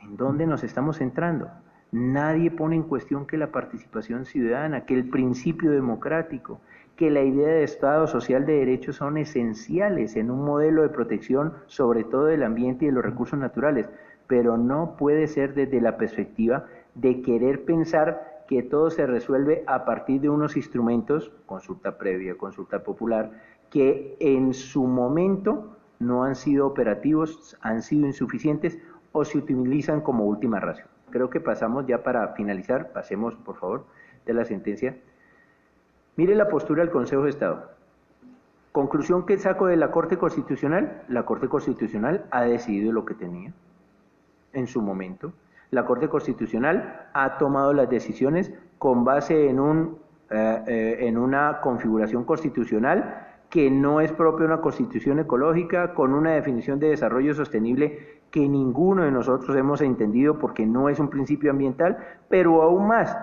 ¿en dónde nos estamos centrando? Nadie pone en cuestión que la participación ciudadana, que el principio democrático, que la idea de Estado social de derecho son esenciales en un modelo de protección, sobre todo del ambiente y de los recursos naturales, pero no puede ser desde la perspectiva de querer pensar que todo se resuelve a partir de unos instrumentos, consulta previa, consulta popular, que en su momento no han sido operativos, han sido insuficientes o se utilizan como última ratio. Creo que pasamos ya para finalizar, pasemos por favor de la sentencia. Mire la postura del Consejo de Estado. Conclusión que saco de la Corte Constitucional: la Corte Constitucional ha decidido lo que tenía en su momento. La Corte Constitucional ha tomado las decisiones con base en una configuración constitucional que no es propia de una constitución ecológica, con una definición de desarrollo sostenible que ninguno de nosotros hemos entendido porque no es un principio ambiental, pero aún más,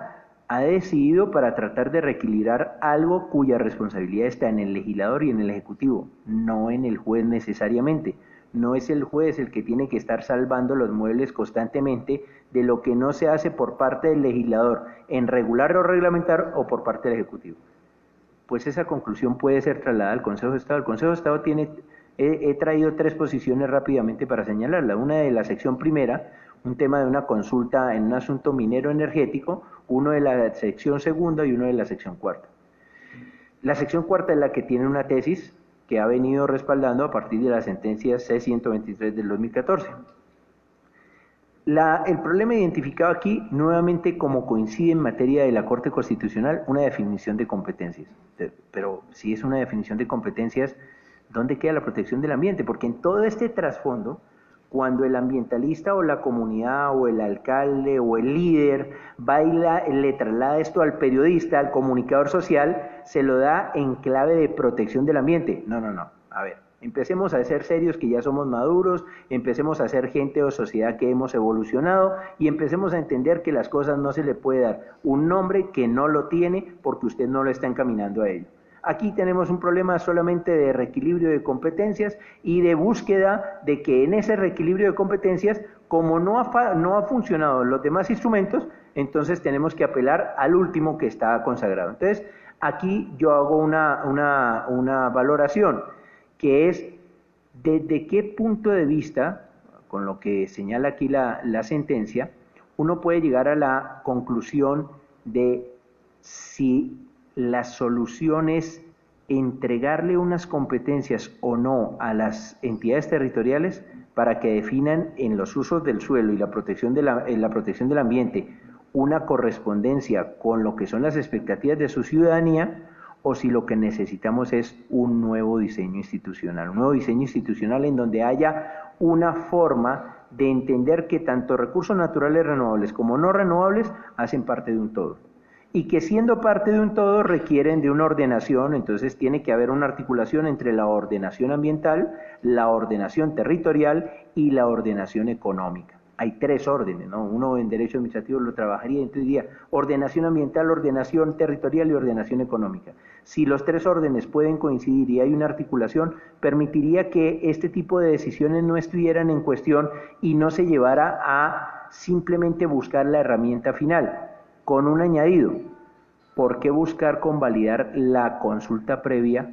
ha decidido para tratar de reequilibrar algo cuya responsabilidad está en el legislador y en el ejecutivo, no en el juez necesariamente. No es el juez el que tiene que estar salvando los muebles constantemente de lo que no se hace por parte del legislador en regular o reglamentar o por parte del ejecutivo. Pues esa conclusión puede ser trasladada al Consejo de Estado. El Consejo de Estado tiene, he traído 3 posiciones rápidamente para señalarla. Una de la sección primera, un tema de una consulta en un asunto minero energético, uno de la sección segunda y uno de la sección cuarta. La sección cuarta es la que tiene una tesis que ha venido respaldando a partir de la sentencia C-123 del 2014. El problema identificado aquí, nuevamente como coincide en materia de la Corte Constitucional, una definición de competencias. Pero si es una definición de competencias, ¿dónde queda la protección del ambiente? Porque en todo este trasfondo, cuando el ambientalista o la comunidad o el alcalde o el líder va y le traslada esto al periodista, al comunicador social, se lo da en clave de protección del ambiente. No, a ver, empecemos a ser serios que ya somos maduros, empecemos a ser gente o sociedad que hemos evolucionado y empecemos a entender que las cosas no se le puede dar un nombre que no lo tiene porque usted no lo está encaminando a ello. Aquí tenemos un problema solamente de reequilibrio de competencias y de búsqueda de que en ese reequilibrio de competencias, como no ha funcionado los demás instrumentos, entonces tenemos que apelar al último que está consagrado. Entonces, aquí yo hago una valoración, que es desde qué punto de vista, con lo que señala aquí la sentencia, uno puede llegar a la conclusión de si la solución es entregarle unas competencias o no a las entidades territoriales para que definan en los usos del suelo y la protección del ambiente una correspondencia con lo que son las expectativas de su ciudadanía, o si lo que necesitamos es un nuevo diseño institucional en donde haya una forma de entender que tanto recursos naturales renovables como no renovables hacen parte de un todo. Y que siendo parte de un todo requieren de una ordenación, entonces tiene que haber una articulación entre la ordenación ambiental, la ordenación territorial y la ordenación económica. Hay 3 órdenes, ¿no? Uno en derecho administrativo lo trabajaría, entonces diría ordenación ambiental, ordenación territorial y ordenación económica. Si los 3 órdenes pueden coincidir y hay una articulación, permitiría que este tipo de decisiones no estuvieran en cuestión y no se llevara a simplemente buscar la herramienta final. Con un añadido: ¿por qué buscar convalidar la consulta previa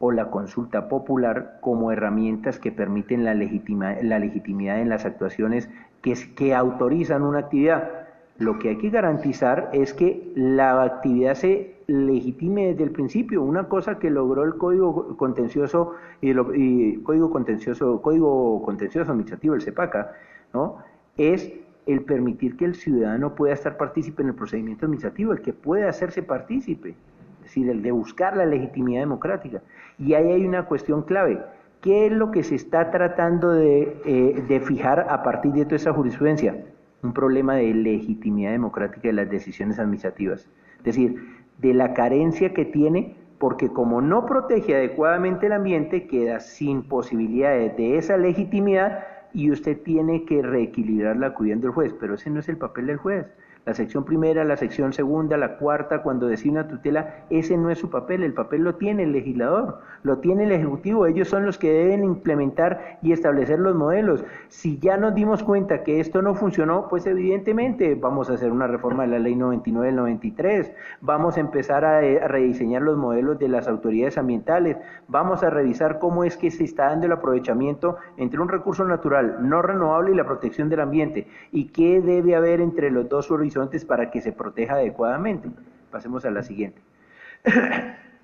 o la consulta popular como herramientas que permiten la legitimidad en las actuaciones que autorizan una actividad? Lo que hay que garantizar es que la actividad se legitime desde el principio. Una cosa que logró el Código Contencioso Código Contencioso Administrativo, el CEPACA, ¿no?, es el permitir que el ciudadano pueda estar partícipe en el procedimiento administrativo, el que puede hacerse partícipe, es decir, el de buscar la legitimidad democrática. Y ahí hay una cuestión clave: ¿qué es lo que se está tratando de fijar a partir de toda esa jurisprudencia? Un problema de legitimidad democrática de las decisiones administrativas, es decir, de la carencia que tiene, porque como no protege adecuadamente el ambiente, queda sin posibilidades de esa legitimidad y usted tiene que reequilibrarla acudiendo al juez, pero ese no es el papel del juez. La sección primera, la sección segunda, la cuarta, cuando decide una tutela, ese no es su papel, el papel lo tiene el legislador, lo tiene el ejecutivo, ellos son los que deben implementar y establecer los modelos. Si ya nos dimos cuenta que esto no funcionó, pues evidentemente vamos a hacer una reforma de la ley 99 del 93, vamos a empezar a rediseñar los modelos de las autoridades ambientales, vamos a revisar cómo es que se está dando el aprovechamiento entre un recurso natural no renovable y la protección del ambiente, y qué debe haber entre los dos horizontes horizontes para que se proteja adecuadamente. Pasemos a la siguiente.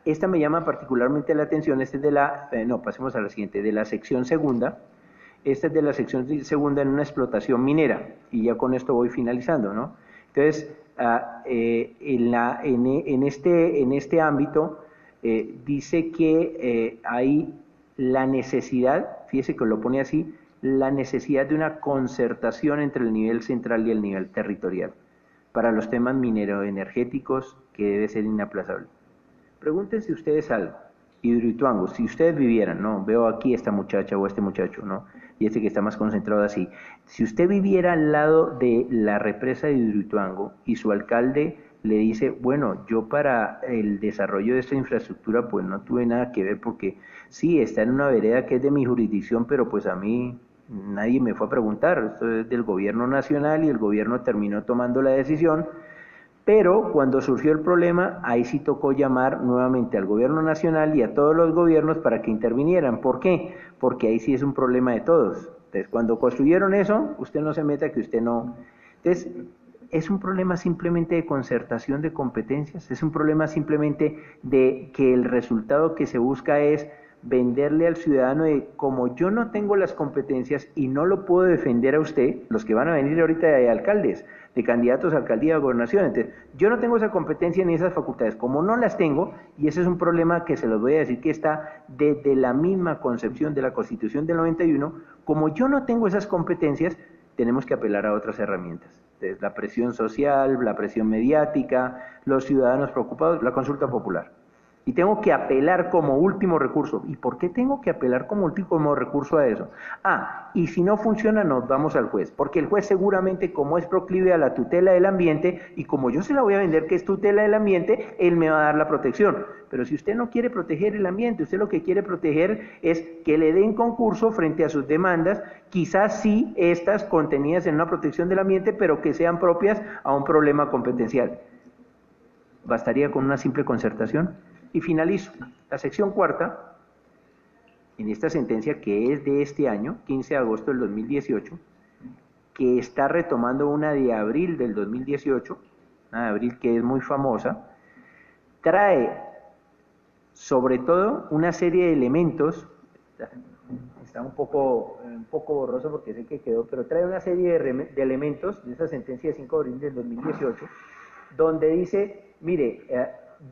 Esta me llama particularmente la atención, esta es de la, pasemos a la siguiente, de la sección segunda. Esta es de la sección segunda en una explotación minera, y ya con esto voy finalizando, ¿no? Entonces, en este ámbito, dice que hay la necesidad, fíjese que lo pone así, la necesidad de una concertación entre el nivel central y el nivel territorial para los temas mineroenergéticos que debe ser inaplazable. Pregúntense ustedes algo, Hidroituango, si ustedes vivieran, ¿no? Veo aquí esta muchacha o este muchacho, ¿no? Y este que está más concentrado así. Si usted viviera al lado de la represa de Hidroituango y su alcalde le dice, bueno, yo para el desarrollo de esta infraestructura pues no tuve nada que ver porque sí, está en una vereda que es de mi jurisdicción, pero pues a mí nadie me fue a preguntar, esto es del gobierno nacional y el gobierno terminó tomando la decisión, pero cuando surgió el problema, ahí sí tocó llamar nuevamente al gobierno nacional y a todos los gobiernos para que intervinieran. ¿Por qué? Porque ahí sí es un problema de todos. Entonces, cuando construyeron eso, usted no se meta que usted no... Entonces, es un problema simplemente de concertación de competencias, es un problema simplemente de que el resultado que se busca es venderle al ciudadano de como yo no tengo las competencias y no lo puedo defender a usted, los que van a venir ahorita de alcaldes, de candidatos a alcaldía o gobernación, entonces yo no tengo esa competencia ni esas facultades, como no las tengo, y ese es un problema que se los voy a decir que está desde la misma concepción de la Constitución del 91, como yo no tengo esas competencias, tenemos que apelar a otras herramientas. Entonces, la presión social, la presión mediática, los ciudadanos preocupados, la consulta popular. Y tengo que apelar como último recurso. ¿Y por qué tengo que apelar como último recurso a eso? Y si no funciona, nos vamos al juez. Porque el juez seguramente, como es proclive a la tutela del ambiente, y como yo se la voy a vender que es tutela del ambiente, él me va a dar la protección. Pero si usted no quiere proteger el ambiente, usted lo que quiere proteger es que le den concurso frente a sus demandas, quizás sí estas contenidas en una protección del ambiente, pero que sean propias a un problema competencial. ¿Bastaría con una simple concertación? Y finalizo. La sección cuarta, en esta sentencia que es de este año, 15 de agosto del 2018, que está retomando una de abril del 2018, una de abril que es muy famosa, trae sobre todo una serie de elementos, está un poco borroso porque sé que quedó, pero trae una serie de elementos de esa sentencia de 5 de abril del 2018, donde dice, mire,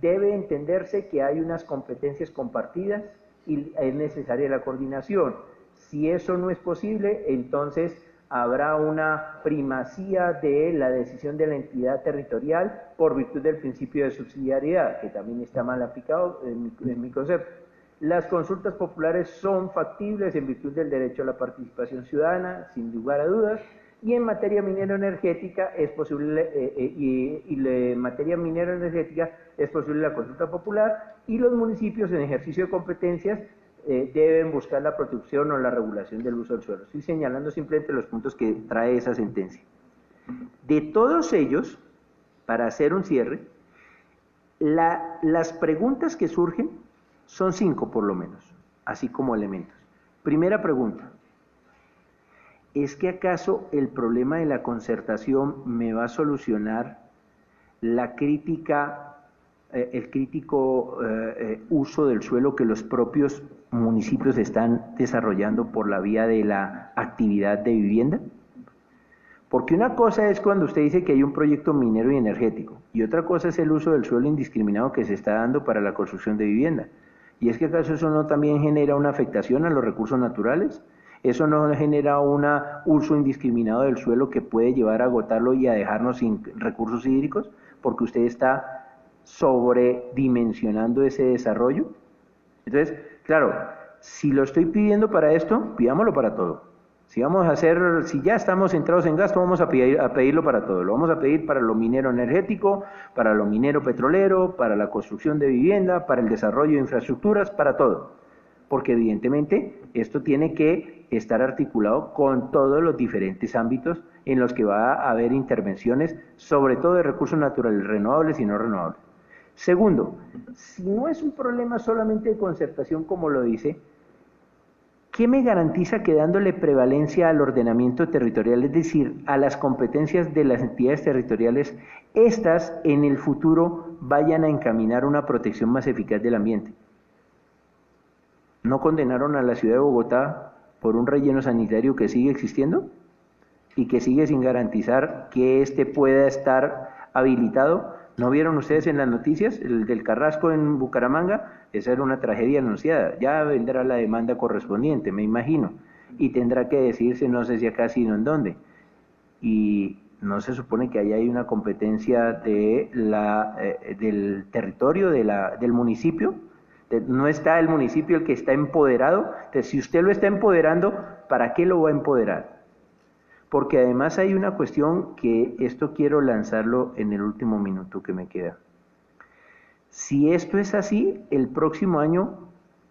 debe entenderse que hay unas competencias compartidas y es necesaria la coordinación. Si eso no es posible, entonces habrá una primacía de la decisión de la entidad territorial por virtud del principio de subsidiariedad, que también está mal aplicado en mi concepto. Las consultas populares son factibles en virtud del derecho a la participación ciudadana, sin lugar a dudas, y en materia minero-energética es posible, en materia minero-energética es posible la consulta popular, y los municipios en ejercicio de competencias deben buscar la protección o la regulación del uso del suelo. Estoy señalando simplemente los puntos que trae esa sentencia. De todos ellos, para hacer un cierre, las preguntas que surgen son 5 por lo menos, así como elementos. Primera pregunta. ¿Es que acaso el problema de la concertación me va a solucionar la crítica, el crítico uso del suelo que los propios municipios están desarrollando por la vía de la actividad de vivienda? Porque una cosa es cuando usted dice que hay un proyecto minero y energético, y otra cosa es el uso del suelo indiscriminado que se está dando para la construcción de vivienda. ¿Y es que acaso eso no también genera una afectación a los recursos naturales? ¿Eso no genera un uso indiscriminado del suelo que puede llevar a agotarlo y a dejarnos sin recursos hídricos? Porque usted está sobredimensionando ese desarrollo. Entonces, claro, si lo estoy pidiendo para esto, pidámoslo para todo. Si ya estamos centrados en gasto, vamos a pedirlo para todo. Lo vamos a pedir para lo minero energético, para lo minero petrolero, para la construcción de vivienda, para el desarrollo de infraestructuras, para todo. Porque evidentemente esto tiene que estar articulado con todos los diferentes ámbitos en los que va a haber intervenciones, sobre todo de recursos naturales renovables y no renovables. Segundo, si no es un problema solamente de concertación como lo dice, ¿qué me garantiza que dándole prevalencia al ordenamiento territorial, es decir, a las competencias de las entidades territoriales, estas en el futuro vayan a encaminar una protección más eficaz del ambiente? ¿No condenaron a la ciudad de Bogotá por un relleno sanitario que sigue existiendo y que sigue sin garantizar que éste pueda estar habilitado? ¿No vieron ustedes en las noticias el del Carrasco en Bucaramanga? Esa era una tragedia anunciada. Ya vendrá la demanda correspondiente, me imagino, y tendrá que decidirse, no sé si acá, sino en dónde. Y no se supone que allá hay una competencia de del territorio, del municipio. No está el municipio el que está empoderado. Entonces, si usted lo está empoderando, ¿para qué lo va a empoderar? Porque además hay una cuestión que esto quiero lanzarlo en el último minuto que me queda. Si esto es así, el próximo año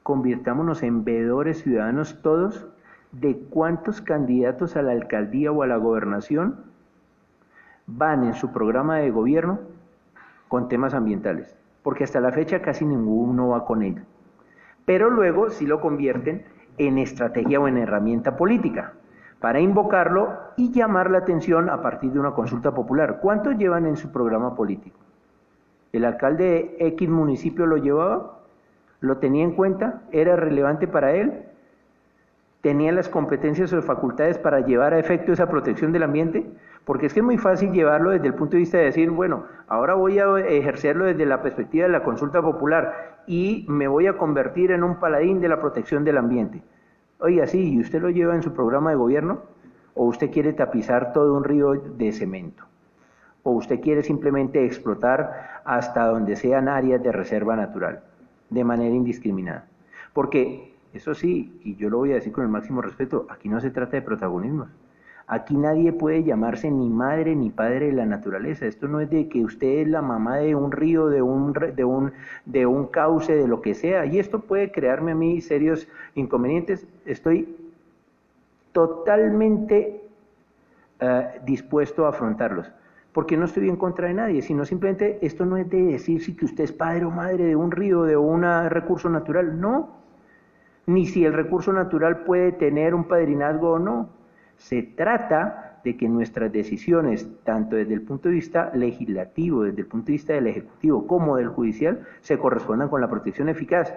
convirtámonos en veedores ciudadanos todos de cuántos candidatos a la alcaldía o a la gobernación van en su programa de gobierno con temas ambientales, porque hasta la fecha casi ninguno va con ello. Pero luego sí lo convierten en estrategia o en herramienta política, para invocarlo y llamar la atención a partir de una consulta popular. ¿Cuántos llevan en su programa político? ¿El alcalde de X municipio lo llevaba? ¿Lo tenía en cuenta? ¿Era relevante para él? ¿Tenía las competencias o facultades para llevar a efecto esa protección del ambiente? Porque es que es muy fácil llevarlo desde el punto de vista de decir, bueno, ahora voy a ejercerlo desde la perspectiva de la consulta popular y me voy a convertir en un paladín de la protección del ambiente. Oiga, sí, ¿y usted lo lleva en su programa de gobierno? ¿O usted quiere tapizar todo un río de cemento? ¿O usted quiere simplemente explotar hasta donde sean áreas de reserva natural, de manera indiscriminada? Porque, eso sí, y yo lo voy a decir con el máximo respeto, aquí no se trata de protagonismos. Aquí nadie puede llamarse ni madre ni padre de la naturaleza. Esto no es de que usted es la mamá de un río, de un cauce, de lo que sea. Y esto puede crearme a mí serios inconvenientes. Estoy totalmente dispuesto a afrontarlos. Porque no estoy en contra de nadie, sino simplemente esto no es de decir si que usted es padre o madre de un río, de un recurso natural. No. Ni si el recurso natural puede tener un padrinazgo o no. Se trata de que nuestras decisiones, tanto desde el punto de vista legislativo, desde el punto de vista del Ejecutivo, como del Judicial, se correspondan con la protección eficaz.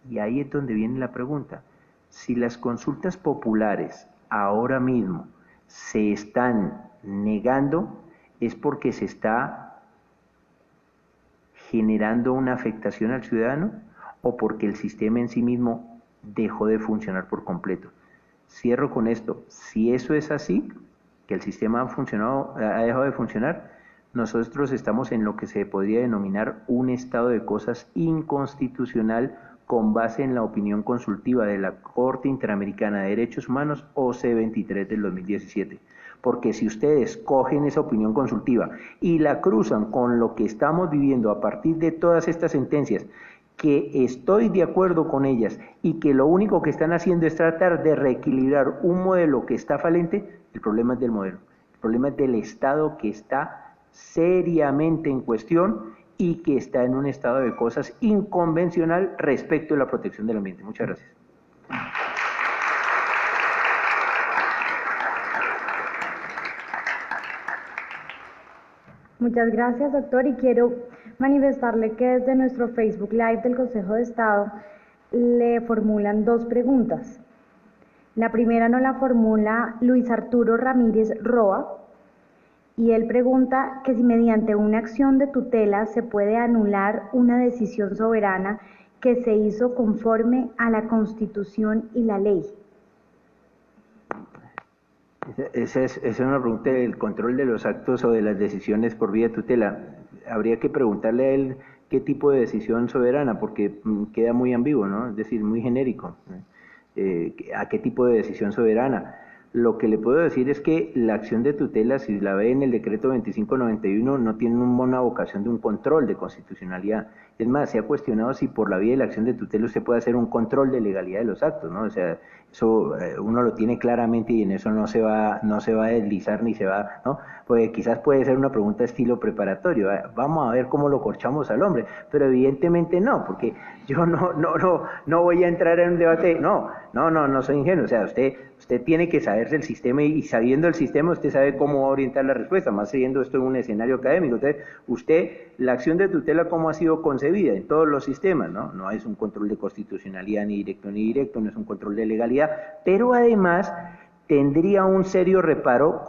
Y ahí es donde viene la pregunta. Si las consultas populares ahora mismo se están negando, es porque se está generando una afectación al ciudadano o porque el sistema en sí mismo dejó de funcionar por completo. Cierro con esto. Si eso es así, que el sistema ha dejado de funcionar, nosotros estamos en lo que se podría denominar un estado de cosas inconstitucional con base en la opinión consultiva de la Corte Interamericana de Derechos Humanos OC23 del 2017. Porque si ustedes cogen esa opinión consultiva y la cruzan con lo que estamos viviendo a partir de todas estas sentencias, que estoy de acuerdo con ellas y que lo único que están haciendo es tratar de reequilibrar un modelo que está falente, el problema es del modelo, el problema es del Estado que está seriamente en cuestión y que está en un estado de cosas inconvencional respecto a la protección del ambiente. Muchas gracias. Muchas gracias, doctor, y quiero manifestarle que desde nuestro Facebook Live del Consejo de Estado le formulan dos preguntas. La primera nos la formula Luis Arturo Ramírez Roa, y él pregunta que si mediante una acción de tutela se puede anular una decisión soberana que se hizo conforme a la Constitución y la ley. Esa es una pregunta del control de los actos o de las decisiones por vía de tutela. Habría que preguntarle a él qué tipo de decisión soberana, porque queda muy ambiguo, ¿no? Es decir, muy genérico. ¿A qué tipo de decisión soberana? Lo que le puedo decir es que la acción de tutela, si la ve en el decreto 2591, no tiene una vocación de un control de constitucionalidad. Es más, se ha cuestionado si por la vía de la acción de tutela usted puede hacer un control de legalidad de los actos, ¿no? O sea, eso uno lo tiene claramente y en eso no se va a deslizar ni se va, ¿no? Pues quizás puede ser una pregunta estilo preparatorio, vamos a ver cómo lo corchamos al hombre, pero evidentemente no, porque yo no voy a entrar en un debate, no. no soy ingenuo. O sea, usted tiene que saberse el sistema y sabiendo el sistema usted sabe cómo va a orientar la respuesta, más siendo esto en un escenario académico. Entonces, la acción de tutela, ¿cómo ha sido concebida en todos los sistemas? No es un control de constitucionalidad ni directo, no es un control de legalidad, pero además tendría un serio reparo,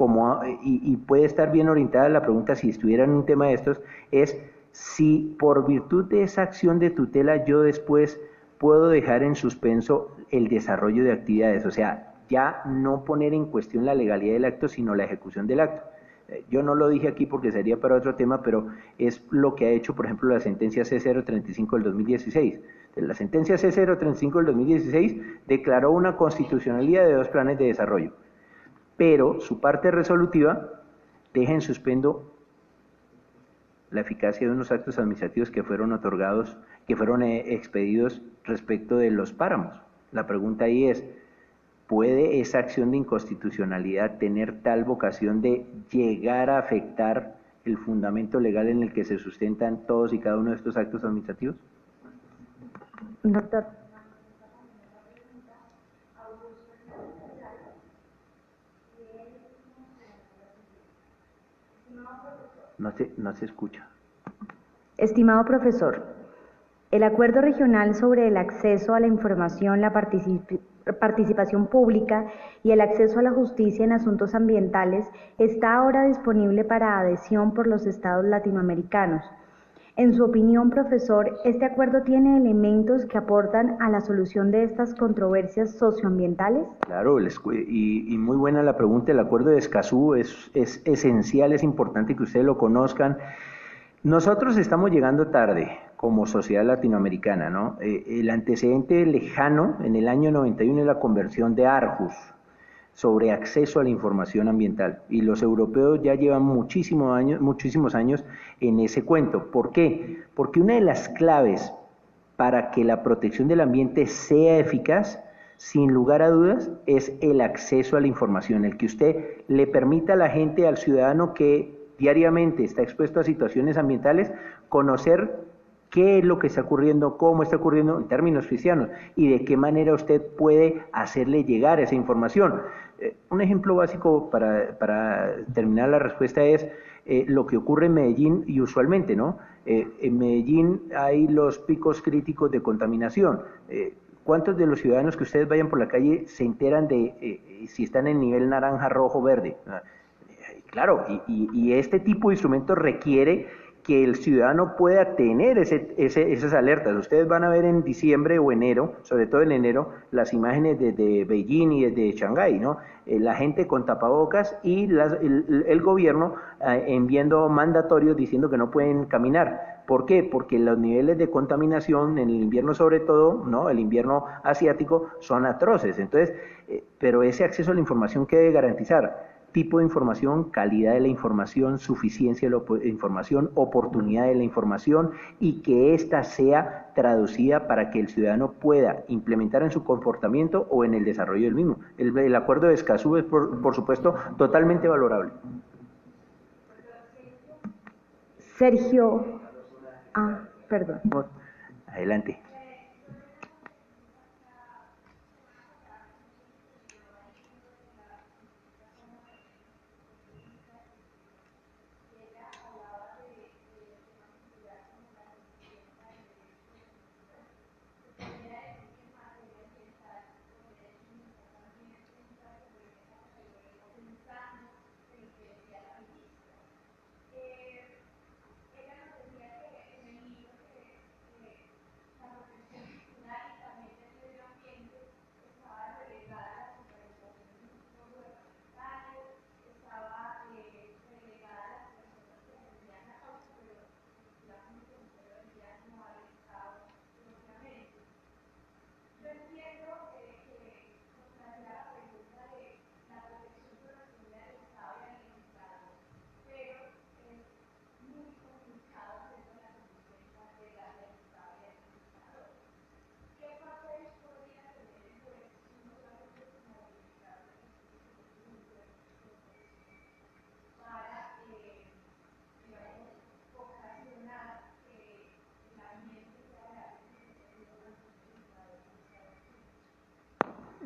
y puede estar bien orientada la pregunta si estuviera en un tema de estos, es si por virtud de esa acción de tutela yo después puedo dejar en suspenso el desarrollo de actividades, o sea, ya no poner en cuestión la legalidad del acto, sino la ejecución del acto. Yo no lo dije aquí porque sería para otro tema, pero es lo que ha hecho, por ejemplo, la sentencia C035 del 2016. La sentencia C035 del 2016 declaró una constitucionalidad de 2 planes de desarrollo, pero su parte resolutiva deja en suspendo la eficacia de unos actos administrativos que fueron otorgados, que fueron expedidos respecto de los páramos. La pregunta ahí es, ¿puede esa acción de inconstitucionalidad tener tal vocación de llegar a afectar el fundamento legal en el que se sustentan todos y cada uno de estos actos administrativos? Doctor. No se escucha. Estimado profesor, el Acuerdo Regional sobre el acceso a la información, la participación pública y el acceso a la justicia en asuntos ambientales está ahora disponible para adhesión por los estados latinoamericanos. En su opinión, profesor, ¿este acuerdo tiene elementos que aportan a la solución de estas controversias socioambientales? Claro, y muy buena la pregunta. El acuerdo de Escazú es esencial, es importante que ustedes lo conozcan. Nosotros estamos llegando tarde como sociedad latinoamericana, ¿no? El antecedente lejano en el año 91 es la conversión de Aarhus sobre acceso a la información ambiental, y los europeos ya llevan muchísimos años en ese cuento. ¿Por qué? Porque una de las claves para que la protección del ambiente sea eficaz, sin lugar a dudas, es el acceso a la información, el que usted le permita a la gente, al ciudadano que diariamente está expuesto a situaciones ambientales, conocer qué es lo que está ocurriendo, cómo está ocurriendo en términos cristianos y de qué manera usted puede hacerle llegar esa información. Un ejemplo básico para terminar la respuesta es lo que ocurre en Medellín y usualmente, ¿no? En Medellín hay los picos críticos de contaminación. ¿Cuántos de los ciudadanos que ustedes vayan por la calle se enteran de si están en nivel naranja, rojo, verde? Claro, y este tipo de instrumentos requiere que el ciudadano pueda tener esas alertas. Ustedes van a ver en diciembre o enero, sobre todo en enero, las imágenes desde Beijing y desde Shanghái, ¿no? La gente con tapabocas y el gobierno enviando mandatorios diciendo que no pueden caminar. ¿Por qué? Porque los niveles de contaminación en el invierno, sobre todo, ¿no? El invierno asiático, son atroces. Entonces, pero ese acceso a la información que debe garantizar tipo de información, calidad de la información, suficiencia de la información, oportunidad de la información, y que ésta sea traducida para que el ciudadano pueda implementar en su comportamiento o en el desarrollo del mismo. El acuerdo de Escazú es, por supuesto, totalmente valorable. Sergio. Perdón. Adelante.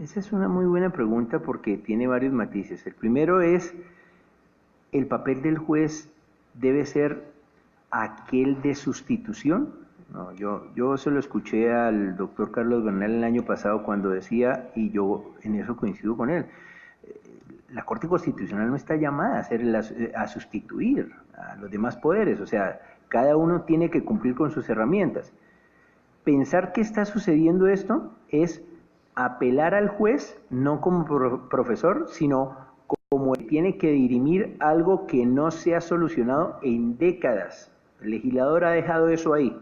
Esa es una muy buena pregunta porque tiene varios matices. El primero es, el papel del juez debe ser aquel de sustitución. No, yo se lo escuché al doctor Carlos Bernal el año pasado cuando decía, y yo en eso coincido con él, la Corte Constitucional no está llamada a sustituir a los demás poderes, o sea, cada uno tiene que cumplir con sus herramientas. Pensar que está sucediendo esto es apelar al juez, no como profesor, sino como tiene que dirimir algo que no se ha solucionado en décadas. El legislador ha dejado eso ahí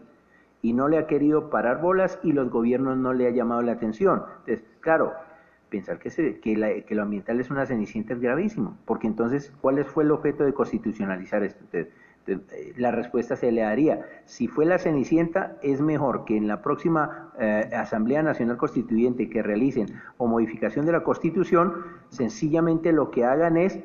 y no le ha querido parar bolas y los gobiernos no le ha llamado la atención. Entonces, claro, pensar que lo ambiental es una cenicienta es gravísimo, porque entonces, ¿cuál fue el objeto de constitucionalizar esto? Entonces, la respuesta se le daría, si fue la cenicienta, es mejor que en la próxima Asamblea Nacional Constituyente que realicen o modificación de la Constitución, sencillamente lo que hagan es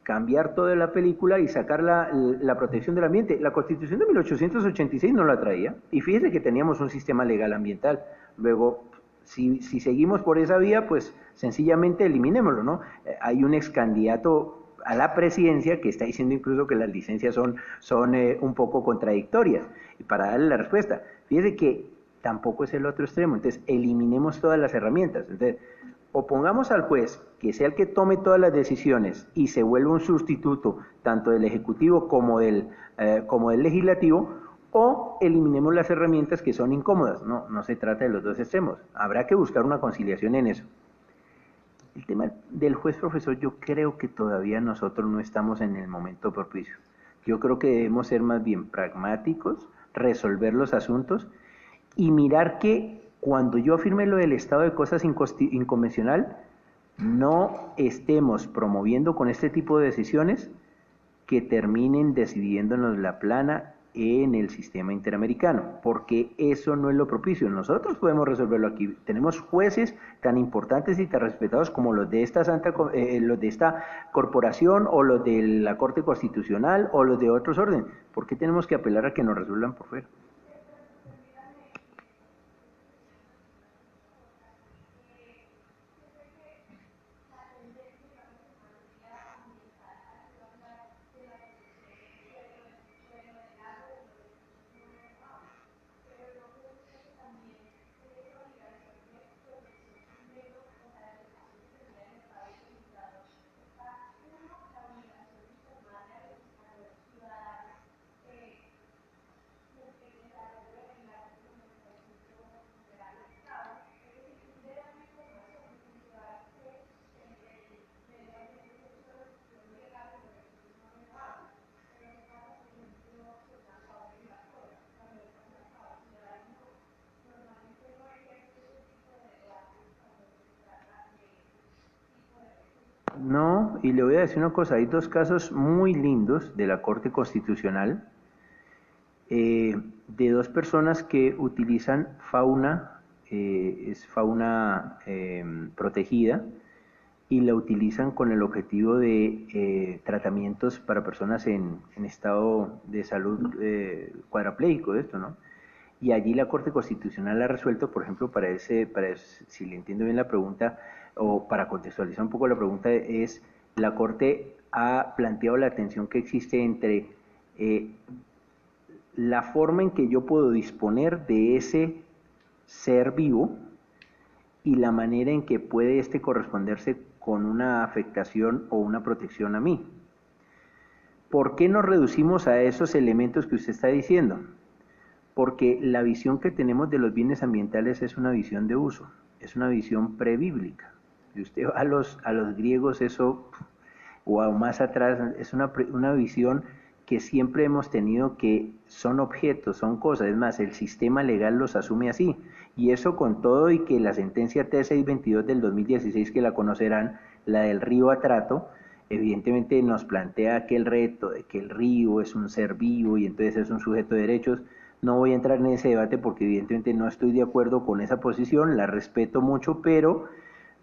cambiar toda la película y sacar la protección del ambiente. La Constitución de 1886 no la traía, y fíjese que teníamos un sistema legal ambiental. Luego, si seguimos por esa vía, pues sencillamente eliminémoslo, ¿no? Hay un ex candidato a la presidencia que está diciendo incluso que las licencias son un poco contradictorias. Y para darle la respuesta, fíjese que tampoco es el otro extremo. Entonces, eliminemos todas las herramientas. Entonces, o pongamos al juez que sea el que tome todas las decisiones y se vuelva un sustituto tanto del Ejecutivo como del Legislativo, o eliminemos las herramientas que son incómodas. No se trata de los dos extremos. Habrá que buscar una conciliación en eso. El tema del juez profesor, yo creo que todavía nosotros no estamos en el momento propicio. Yo creo que debemos ser más bien pragmáticos, resolver los asuntos y mirar que cuando yo afirme lo del estado de cosas inconvencional, no estemos promoviendo con este tipo de decisiones que terminen decidiéndonos la plana en el sistema interamericano, porque eso no es lo propicio. Nosotros podemos resolverlo aquí. Tenemos jueces tan importantes y tan respetados como los de esta corporación, o los de la Corte Constitucional, o los de otros órdenes. ¿Por qué tenemos que apelar a que nos resuelvan por fuera? No, y le voy a decir una cosa, hay dos casos muy lindos de la Corte Constitucional, de dos personas que utilizan fauna, es fauna protegida, y la utilizan con el objetivo de tratamientos para personas en estado de salud cuadraplégico, esto, ¿no? Y allí la Corte Constitucional ha resuelto, por ejemplo, si le entiendo bien la pregunta, o para contextualizar un poco la pregunta, es la Corte ha planteado la tensión que existe entre la forma en que yo puedo disponer de ese ser vivo y la manera en que puede corresponderse con una afectación o una protección a mí. ¿Por qué nos reducimos a esos elementos que usted está diciendo? Porque la visión que tenemos de los bienes ambientales es una visión de uso, es una visión prebíblica. Si usted va a los griegos, eso, o más atrás, es una visión que siempre hemos tenido, que son objetos, son cosas. Es más, el sistema legal los asume así. Y eso con todo y que la sentencia T622 del 2016, que la conocerán, la del río Atrato, evidentemente nos plantea aquel reto de que el río es un ser vivo y entonces es un sujeto de derechos. No voy a entrar en ese debate porque evidentemente no estoy de acuerdo con esa posición, la respeto mucho, pero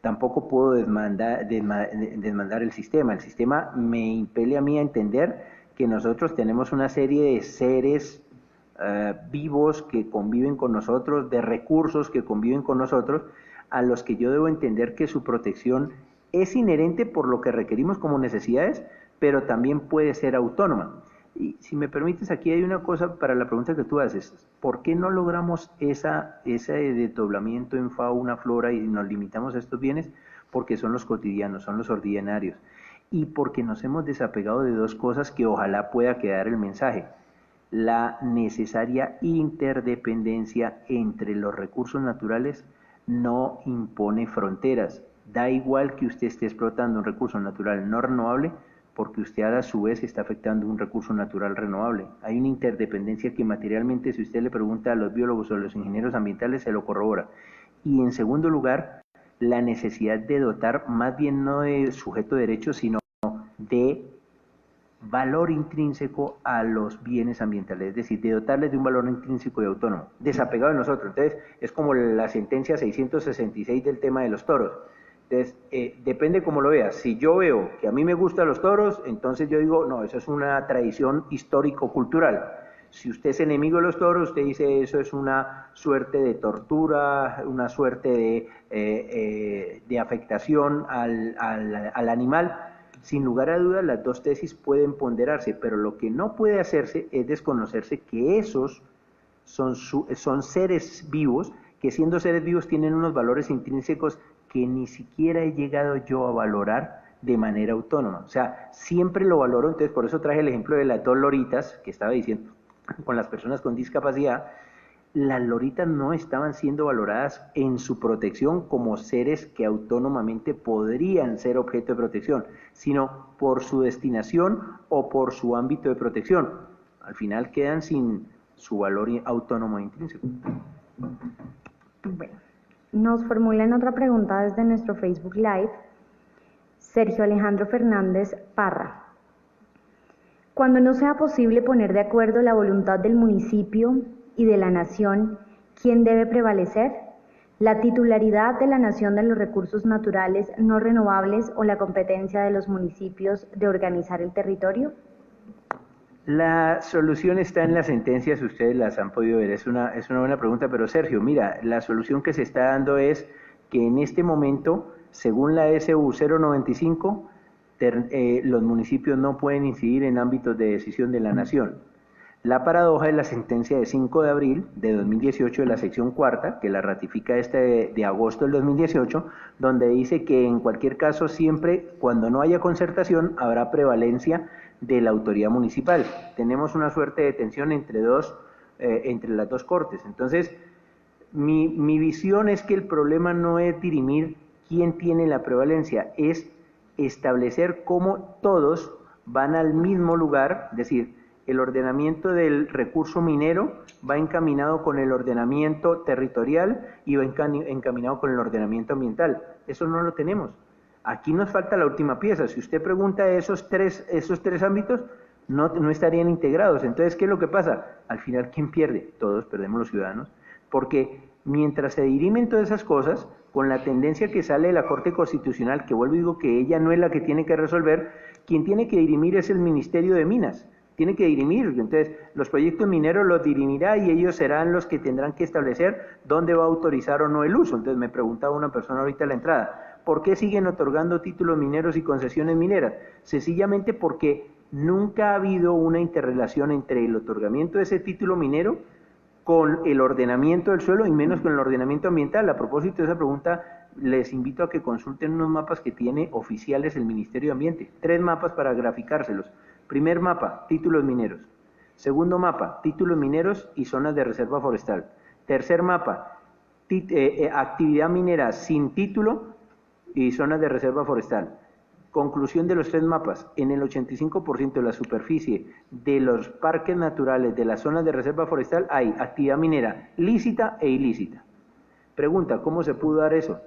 tampoco puedo desmandar el sistema. El sistema me impele a mí a entender que nosotros tenemos una serie de seres vivos que conviven con nosotros, de recursos que conviven con nosotros, a los que yo debo entender que su protección es inherente por lo que requerimos como necesidades, pero también puede ser autónoma. Y si me permites, aquí hay una cosa para la pregunta que tú haces. ¿Por qué no logramos ese desdoblamiento en fauna, flora y nos limitamos a estos bienes? Porque son los cotidianos, son los ordinarios. Y porque nos hemos desapegado de dos cosas que ojalá pueda quedar el mensaje. La necesaria interdependencia entre los recursos naturales no impone fronteras. Da igual que usted esté explotando un recurso natural no renovable, porque usted a su vez está afectando un recurso natural renovable. Hay una interdependencia que materialmente, si usted le pregunta a los biólogos o a los ingenieros ambientales, se lo corrobora. Y en segundo lugar, la necesidad de dotar más bien no de sujeto de derecho, sino de valor intrínseco a los bienes ambientales, es decir, de dotarles de un valor intrínseco y autónomo, desapegado de nosotros. Entonces, es como la sentencia 666 del tema de los toros. Entonces, depende cómo lo veas. Si yo veo que a mí me gustan los toros, entonces yo digo, no, eso es una tradición histórico-cultural. Si usted es enemigo de los toros, usted dice, eso es una suerte de tortura, una suerte de afectación al animal. Sin lugar a dudas, las dos tesis pueden ponderarse, pero lo que no puede hacerse es desconocerse que esos son seres vivos, que siendo seres vivos tienen unos valores intrínsecos que ni siquiera he llegado yo a valorar de manera autónoma. O sea, siempre lo valoro, entonces por eso traje el ejemplo de las dos loritas que estaba diciendo con las personas con discapacidad. Las loritas no estaban siendo valoradas en su protección como seres que autónomamente podrían ser objeto de protección, sino por su destinación o por su ámbito de protección. Al final quedan sin su valor autónomo e intrínseco. Bueno, nos formulan otra pregunta desde nuestro Facebook Live. Sergio Alejandro Fernández Parra. Cuando no sea posible poner de acuerdo la voluntad del municipio y de la nación, ¿quién debe prevalecer? ¿La titularidad de la nación de los recursos naturales no renovables o la competencia de los municipios de organizar el territorio? La solución está en las sentencias, ustedes las han podido ver, es una buena pregunta, pero Sergio, mira, la solución que se está dando es que en este momento, según la SU 095, los municipios no pueden incidir en ámbitos de decisión de la nación. La paradoja es la sentencia de 5 de abril de 2018 de la sección cuarta, que la ratifica de agosto del 2018, donde dice que en cualquier caso siempre, cuando no haya concertación, habrá prevalencia de la autoridad municipal. Tenemos una suerte de tensión entre las dos cortes. Entonces, mi visión es que el problema no es dirimir quién tiene la prevalencia, es establecer cómo todos van al mismo lugar, es decir, el ordenamiento del recurso minero va encaminado con el ordenamiento territorial y va encaminado con el ordenamiento ambiental. Eso no lo tenemos. Aquí nos falta la última pieza. Si usted pregunta esos tres ámbitos, no estarían integrados. Entonces, ¿qué es lo que pasa? Al final, ¿quién pierde? Todos perdemos, los ciudadanos, porque mientras se dirimen todas esas cosas, con la tendencia que sale de la Corte Constitucional, que vuelvo y digo que ella no es la que tiene que resolver, quien tiene que dirimir es el Ministerio de Minas. Tiene que dirimir, entonces los proyectos mineros los dirimirá y ellos serán los que tendrán que establecer dónde va a autorizar o no el uso. Entonces me preguntaba una persona ahorita a la entrada, ¿por qué siguen otorgando títulos mineros y concesiones mineras? Sencillamente porque nunca ha habido una interrelación entre el otorgamiento de ese título minero con el ordenamiento del suelo y menos con el ordenamiento ambiental. A propósito de esa pregunta, les invito a que consulten unos mapas que tiene oficiales el Ministerio de Ambiente. 3 mapas para graficárselos. Primer mapa, títulos mineros. Segundo mapa, títulos mineros y zonas de reserva forestal. Tercer mapa, actividad minera sin título y zonas de reserva forestal. Conclusión de los 3 mapas, en el 85% de la superficie de los parques naturales de las zonas de reserva forestal hay actividad minera lícita e ilícita. Pregunta, ¿cómo se pudo dar eso?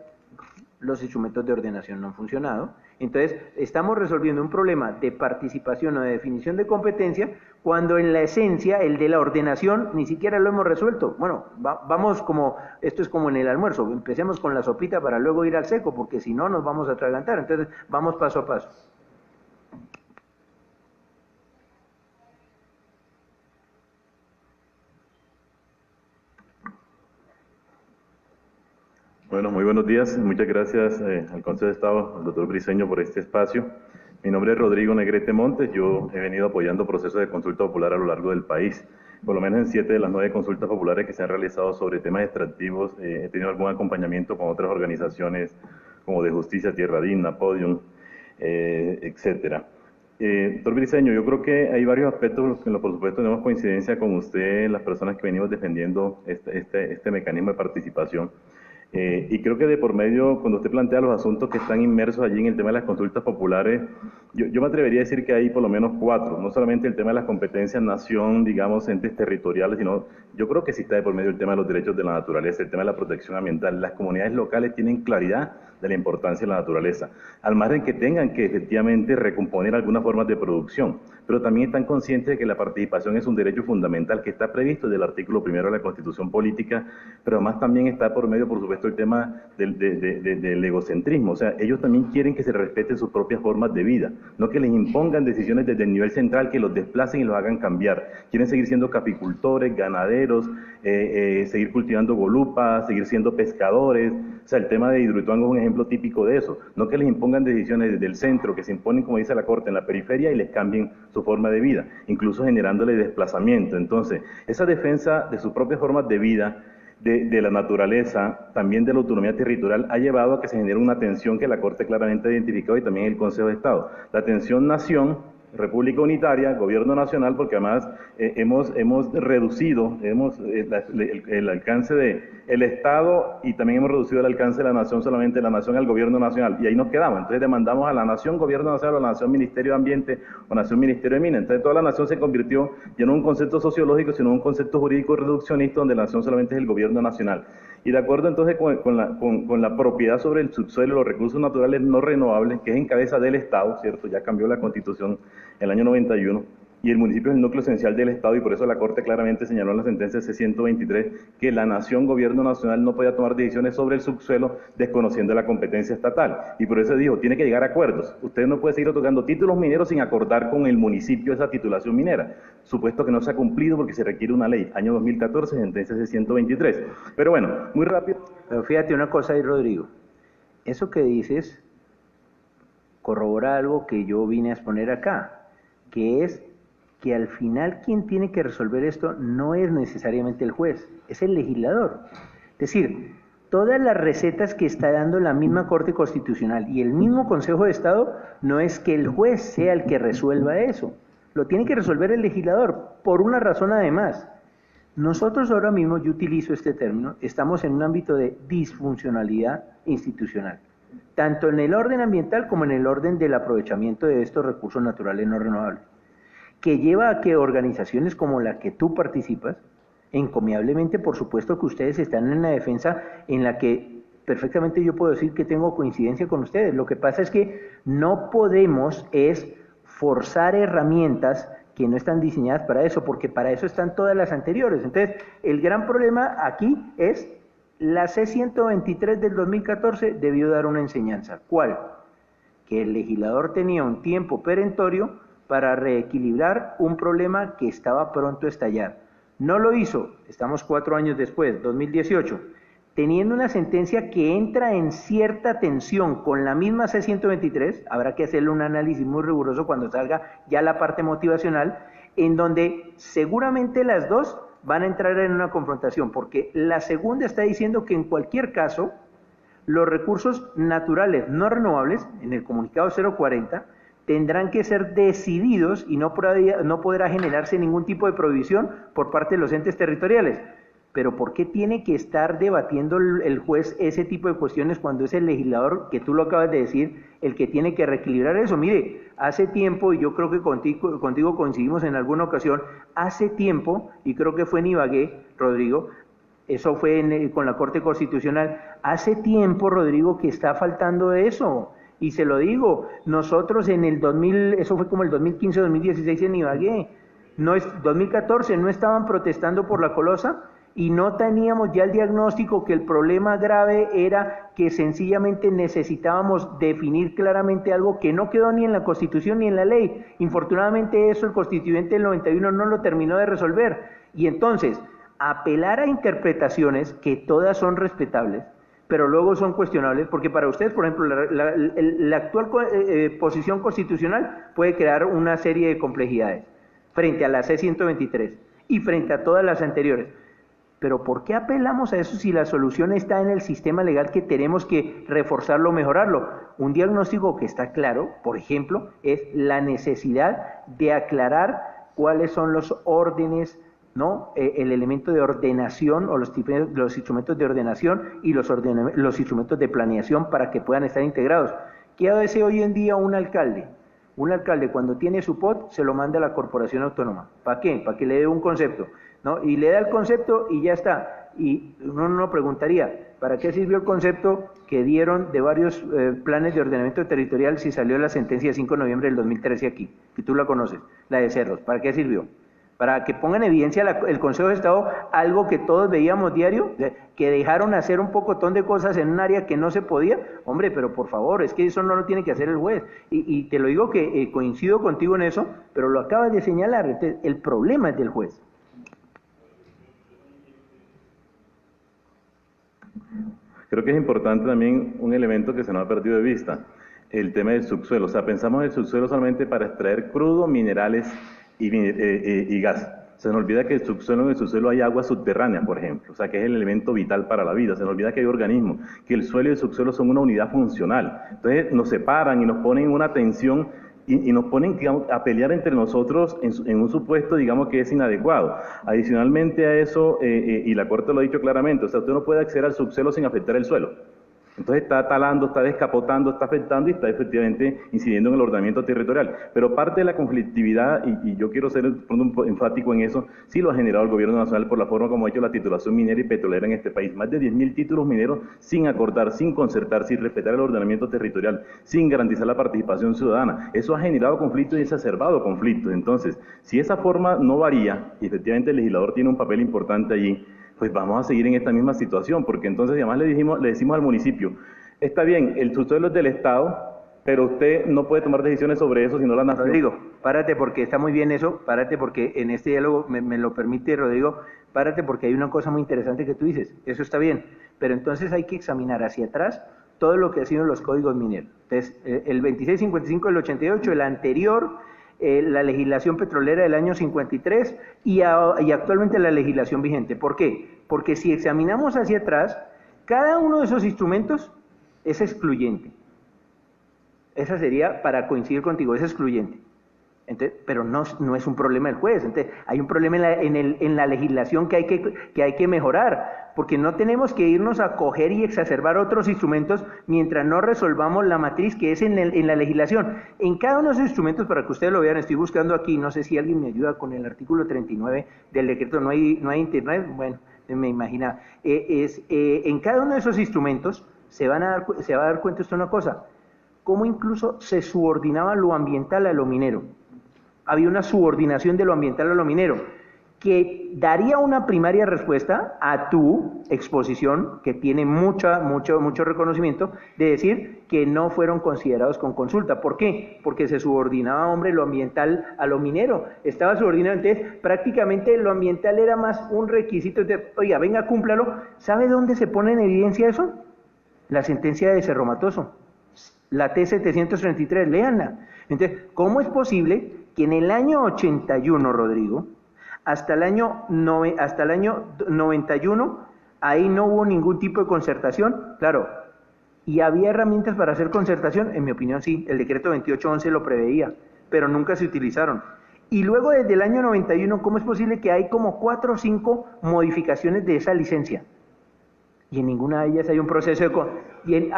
Los instrumentos de ordenación no han funcionado. Entonces, estamos resolviendo un problema de participación o de definición de competencia cuando en la esencia, el de la ordenación, ni siquiera lo hemos resuelto. Bueno, vamos como, esto es como en el almuerzo, empecemos con la sopita para luego ir al seco, porque si no nos vamos a atragantar. Entonces, vamos paso a paso. Bueno, muy buenos días. Muchas gracias al Consejo de Estado, al doctor Briceño, por este espacio. Mi nombre es Rodrigo Negrete Montes. Yo he venido apoyando procesos de consulta popular a lo largo del país. Por lo menos en 7 de las 9 consultas populares que se han realizado sobre temas extractivos, he tenido algún acompañamiento con otras organizaciones como de Justicia, Tierra Digna, Podium, etcétera. Doctor Briceño, yo creo que hay varios aspectos en los que por supuesto tenemos coincidencia con usted, las personas que venimos defendiendo este mecanismo de participación. Y creo que de por medio, cuando usted plantea los asuntos que están inmersos allí en el tema de las consultas populares, yo me atrevería a decir que hay por lo menos 4, no solamente el tema de las competencias nación, digamos, entes territoriales, sino yo creo que sí está de por medio el tema de los derechos de la naturaleza, el tema de la protección ambiental. Las comunidades locales tienen claridad de la importancia de la naturaleza, al margen que tengan que efectivamente recomponer algunas formas de producción, pero también están conscientes de que la participación es un derecho fundamental que está previsto desde el artículo 1 de la Constitución Política, pero además también está por medio, por supuesto, el tema del egocentrismo. O sea, ellos también quieren que se respeten sus propias formas de vida, no que les impongan decisiones desde el nivel central que los desplacen y los hagan cambiar. Quieren seguir siendo caficultores, ganaderos, seguir cultivando golupas, seguir siendo pescadores. O sea, el tema de Hidroituango es un ejemplo típico de eso. No que les impongan decisiones desde el centro, que se imponen, como dice la Corte, en la periferia y les cambien su forma de vida, incluso generándole desplazamiento. Entonces, esa defensa de sus propias formas de vida, de la naturaleza, también de la autonomía territorial, ha llevado a que se genere una tensión que la Corte claramente ha identificado y también el Consejo de Estado. La tensión nación, República Unitaria, Gobierno Nacional, porque además hemos reducido el alcance del Estado y también hemos reducido el alcance de la nación, solamente la nación al Gobierno Nacional, y ahí nos quedamos. Entonces demandamos a la nación Gobierno Nacional, o a la nación Ministerio de Ambiente, o a la nación Ministerio de Minas. Entonces toda la nación se convirtió ya no en un concepto sociológico, sino en un concepto jurídico reduccionista, donde la nación solamente es el Gobierno Nacional. Y de acuerdo entonces con la propiedad sobre el subsuelo, los recursos naturales no renovables, que es en cabeza del Estado, ¿cierto? Ya cambió la Constitución en el año 91, y el municipio es el núcleo esencial del Estado, y por eso la Corte claramente señaló en la sentencia C-123 que la nación, Gobierno Nacional, no podía tomar decisiones sobre el subsuelo desconociendo la competencia estatal, y por eso dijo, tiene que llegar a acuerdos. Usted no puede seguir otorgando títulos mineros sin acordar con el municipio esa titulación minera, supuesto que no se ha cumplido porque se requiere una ley. Año 2014, sentencia C-123. Pero bueno, muy rápido. Pero fíjate una cosa ahí, Rodrigo, eso que dices corrobora algo que yo vine a exponer acá, que es que al final quien tiene que resolver esto no es necesariamente el juez, es el legislador. Es decir, todas las recetas que está dando la misma Corte Constitucional y el mismo Consejo de Estado, no es que el juez sea el que resuelva eso, lo tiene que resolver el legislador, por una razón además. Nosotros ahora mismo, yo utilizo este término, estamos en un ámbito de disfuncionalidad institucional, tanto en el orden ambiental como en el orden del aprovechamiento de estos recursos naturales no renovables, que lleva a que organizaciones como la que tú participas, encomiablemente, por supuesto que ustedes están en la defensa en la que perfectamente yo puedo decir que tengo coincidencia con ustedes. Lo que pasa es que no podemos forzar herramientas que no están diseñadas para eso, porque para eso están todas las anteriores. Entonces, el gran problema aquí es la C-123 del 2014 debió dar una enseñanza. ¿Cuál? Que el legislador tenía un tiempo perentorio para reequilibrar un problema que estaba pronto a estallar. No lo hizo, estamos 4 años después, 2018, teniendo una sentencia que entra en cierta tensión con la misma C-123, habrá que hacerle un análisis muy riguroso cuando salga ya la parte motivacional, en donde seguramente las dos van a entrar en una confrontación, porque la segunda está diciendo que en cualquier caso, los recursos naturales no renovables, en el comunicado 040, tendrán que ser decididos y no podrá generarse ningún tipo de prohibición por parte de los entes territoriales. Pero ¿por qué tiene que estar debatiendo el juez ese tipo de cuestiones cuando es el legislador, que tú lo acabas de decir, el que tiene que reequilibrar eso? Mire, hace tiempo, y yo creo que contigo coincidimos en alguna ocasión, hace tiempo, y creo que fue en Ibagué, Rodrigo, eso fue con la Corte Constitucional, hace tiempo, Rodrigo, que está faltando eso. Y se lo digo, nosotros en el 2000, eso fue como el 2015-2016 en Ibagué, 2014, no estaban protestando por la colosa y no teníamos ya el diagnóstico que el problema grave era que sencillamente necesitábamos definir claramente algo que no quedó ni en la Constitución ni en la ley. Infortunadamente eso el Constituyente del 91 no lo terminó de resolver. Y entonces, apelar a interpretaciones que todas son respetables, pero luego son cuestionables, porque para ustedes, por ejemplo, la actual posición constitucional puede crear una serie de complejidades frente a la C-123 y frente a todas las anteriores. Pero ¿por qué apelamos a eso si la solución está en el sistema legal que tenemos que reforzarlo, mejorarlo? Un diagnóstico que está claro, por ejemplo, es la necesidad de aclarar cuáles son los órdenes, ¿no? El elemento de ordenación o los instrumentos de ordenación y los instrumentos de planeación para que puedan estar integrados. ¿Qué hace hoy en día un alcalde? Un alcalde cuando tiene su POT se lo manda a la corporación autónoma. ¿Para qué? Para que le dé un concepto, ¿no? Y le da el concepto y ya está. Y uno no preguntaría, ¿para qué sirvió el concepto que dieron de varios planes de ordenamiento territorial si salió la sentencia de 5 de noviembre del 2013 aquí? Que tú la conoces, la de Cerros. ¿Para qué sirvió? Para que ponga en evidencia el Consejo de Estado algo que todos veíamos diario, que dejaron hacer un pocotón de cosas en un área que no se podía. Hombre, pero por favor, es que eso no lo tiene que hacer el juez. Y te lo digo que coincido contigo en eso, pero lo acabas de señalar. Entonces, el problema es del juez. Creo que es importante también un elemento que se nos ha perdido de vista, el tema del subsuelo. O sea, pensamos en el subsuelo solamente para extraer crudo, minerales y gas. Se nos olvida que en el subsuelo hay agua subterránea, por ejemplo, o sea, que es el elemento vital para la vida. Se nos olvida que hay organismos, que el suelo y el subsuelo son una unidad funcional. Entonces nos separan y nos ponen una tensión y nos ponen, digamos, a pelear entre nosotros en un supuesto, digamos, que es inadecuado. Adicionalmente a eso, y la Corte lo ha dicho claramente, o sea, usted no puede acceder al subsuelo sin afectar el suelo. Entonces está talando, está descapotando, está afectando y está efectivamente incidiendo en el ordenamiento territorial. Pero parte de la conflictividad, y yo quiero ser enfático en eso, sí lo ha generado el Gobierno Nacional por la forma como ha hecho la titulación minera y petrolera en este país. Más de 10.000 títulos mineros sin acordar, sin concertar, sin respetar el ordenamiento territorial, sin garantizar la participación ciudadana. Eso ha generado conflictos y exacerbado conflictos. Entonces, si esa forma no varía, y efectivamente el legislador tiene un papel importante allí, pues vamos a seguir en esta misma situación, porque entonces además le decimos al municipio, está bien, el subsuelo es del Estado, pero usted no puede tomar decisiones sobre eso si no la nación. Rodrigo, párate porque está muy bien eso, párate porque en este diálogo me lo permite Rodrigo, párate porque hay una cosa muy interesante que tú dices, eso está bien, pero entonces hay que examinar hacia atrás todo lo que ha sido los códigos mineros. Entonces, el 2655 del 88, el anterior, la legislación petrolera del año 53 y actualmente la legislación vigente. ¿Por qué? Porque si examinamos hacia atrás, cada uno de esos instrumentos es excluyente. Esa sería, para coincidir contigo, es excluyente. Entonces, pero no es un problema del juez. Entonces, hay un problema en la legislación que hay que mejorar, porque no tenemos que irnos a coger y exacerbar otros instrumentos mientras no resolvamos la matriz que es en la legislación. En cada uno de esos instrumentos, para que ustedes lo vean, estoy buscando aquí, no sé si alguien me ayuda con el artículo 39 del decreto, no hay internet, bueno, me imaginaba. En cada uno de esos instrumentos se va a dar cuenta de una cosa, cómo incluso se subordinaba lo ambiental a lo minero. Había una subordinación de lo ambiental a lo minero, que daría una primaria respuesta a tu exposición, que tiene mucho reconocimiento, de decir que no fueron considerados con consulta. ¿Por qué? Porque se subordinaba, hombre, lo ambiental a lo minero. Estaba subordinado, entonces prácticamente lo ambiental era más un requisito de, oiga, venga, cúmplalo. ¿Sabe dónde se pone en evidencia eso? La sentencia de Cerro Matoso, la T-733, léanla. Entonces, ¿cómo es posible que en el año 81, Rodrigo, hasta el año 91, ahí no hubo ningún tipo de concertación? Claro, ¿y había herramientas para hacer concertación? En mi opinión sí, el decreto 2811 lo preveía, pero nunca se utilizaron. Y luego desde el año 91, ¿cómo es posible que hay como 4 o 5 modificaciones de esa licencia? Y en ninguna de ellas hay un proceso de...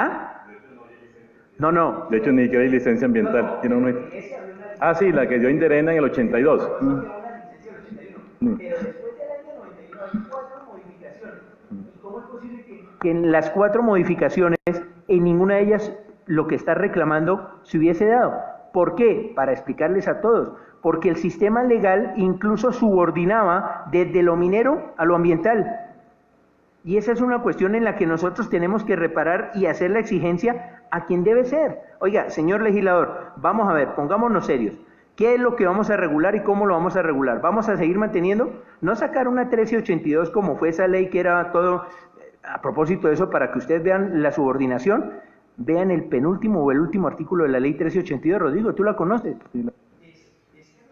No. De hecho, ni siquiera hay licencia ambiental. Sí, la que dio Inderena en el 82. Pero después del año 92 hay 4 modificaciones. ¿Y cómo es posible que en las 4 modificaciones, en ninguna de ellas lo que está reclamando se hubiese dado? ¿Por qué? Para explicarles a todos. Porque el sistema legal incluso subordinaba desde lo minero a lo ambiental. Y esa es una cuestión en la que nosotros tenemos que reparar y hacer la exigencia a quien debe ser. Oiga, señor legislador, vamos a ver, pongámonos serios. ¿Qué es lo que vamos a regular y cómo lo vamos a regular? ¿Vamos a seguir manteniendo? No sacar una 1382 como fue esa ley que era todo... A propósito de eso, para que ustedes vean la subordinación, vean el penúltimo o el último artículo de la ley 1382, Rodrigo, tú la conoces.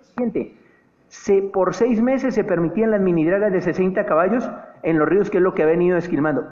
Siguiente. Por 6 meses se permitían las minidragas de 60 caballos en los ríos, que es lo que ha venido esquilmando.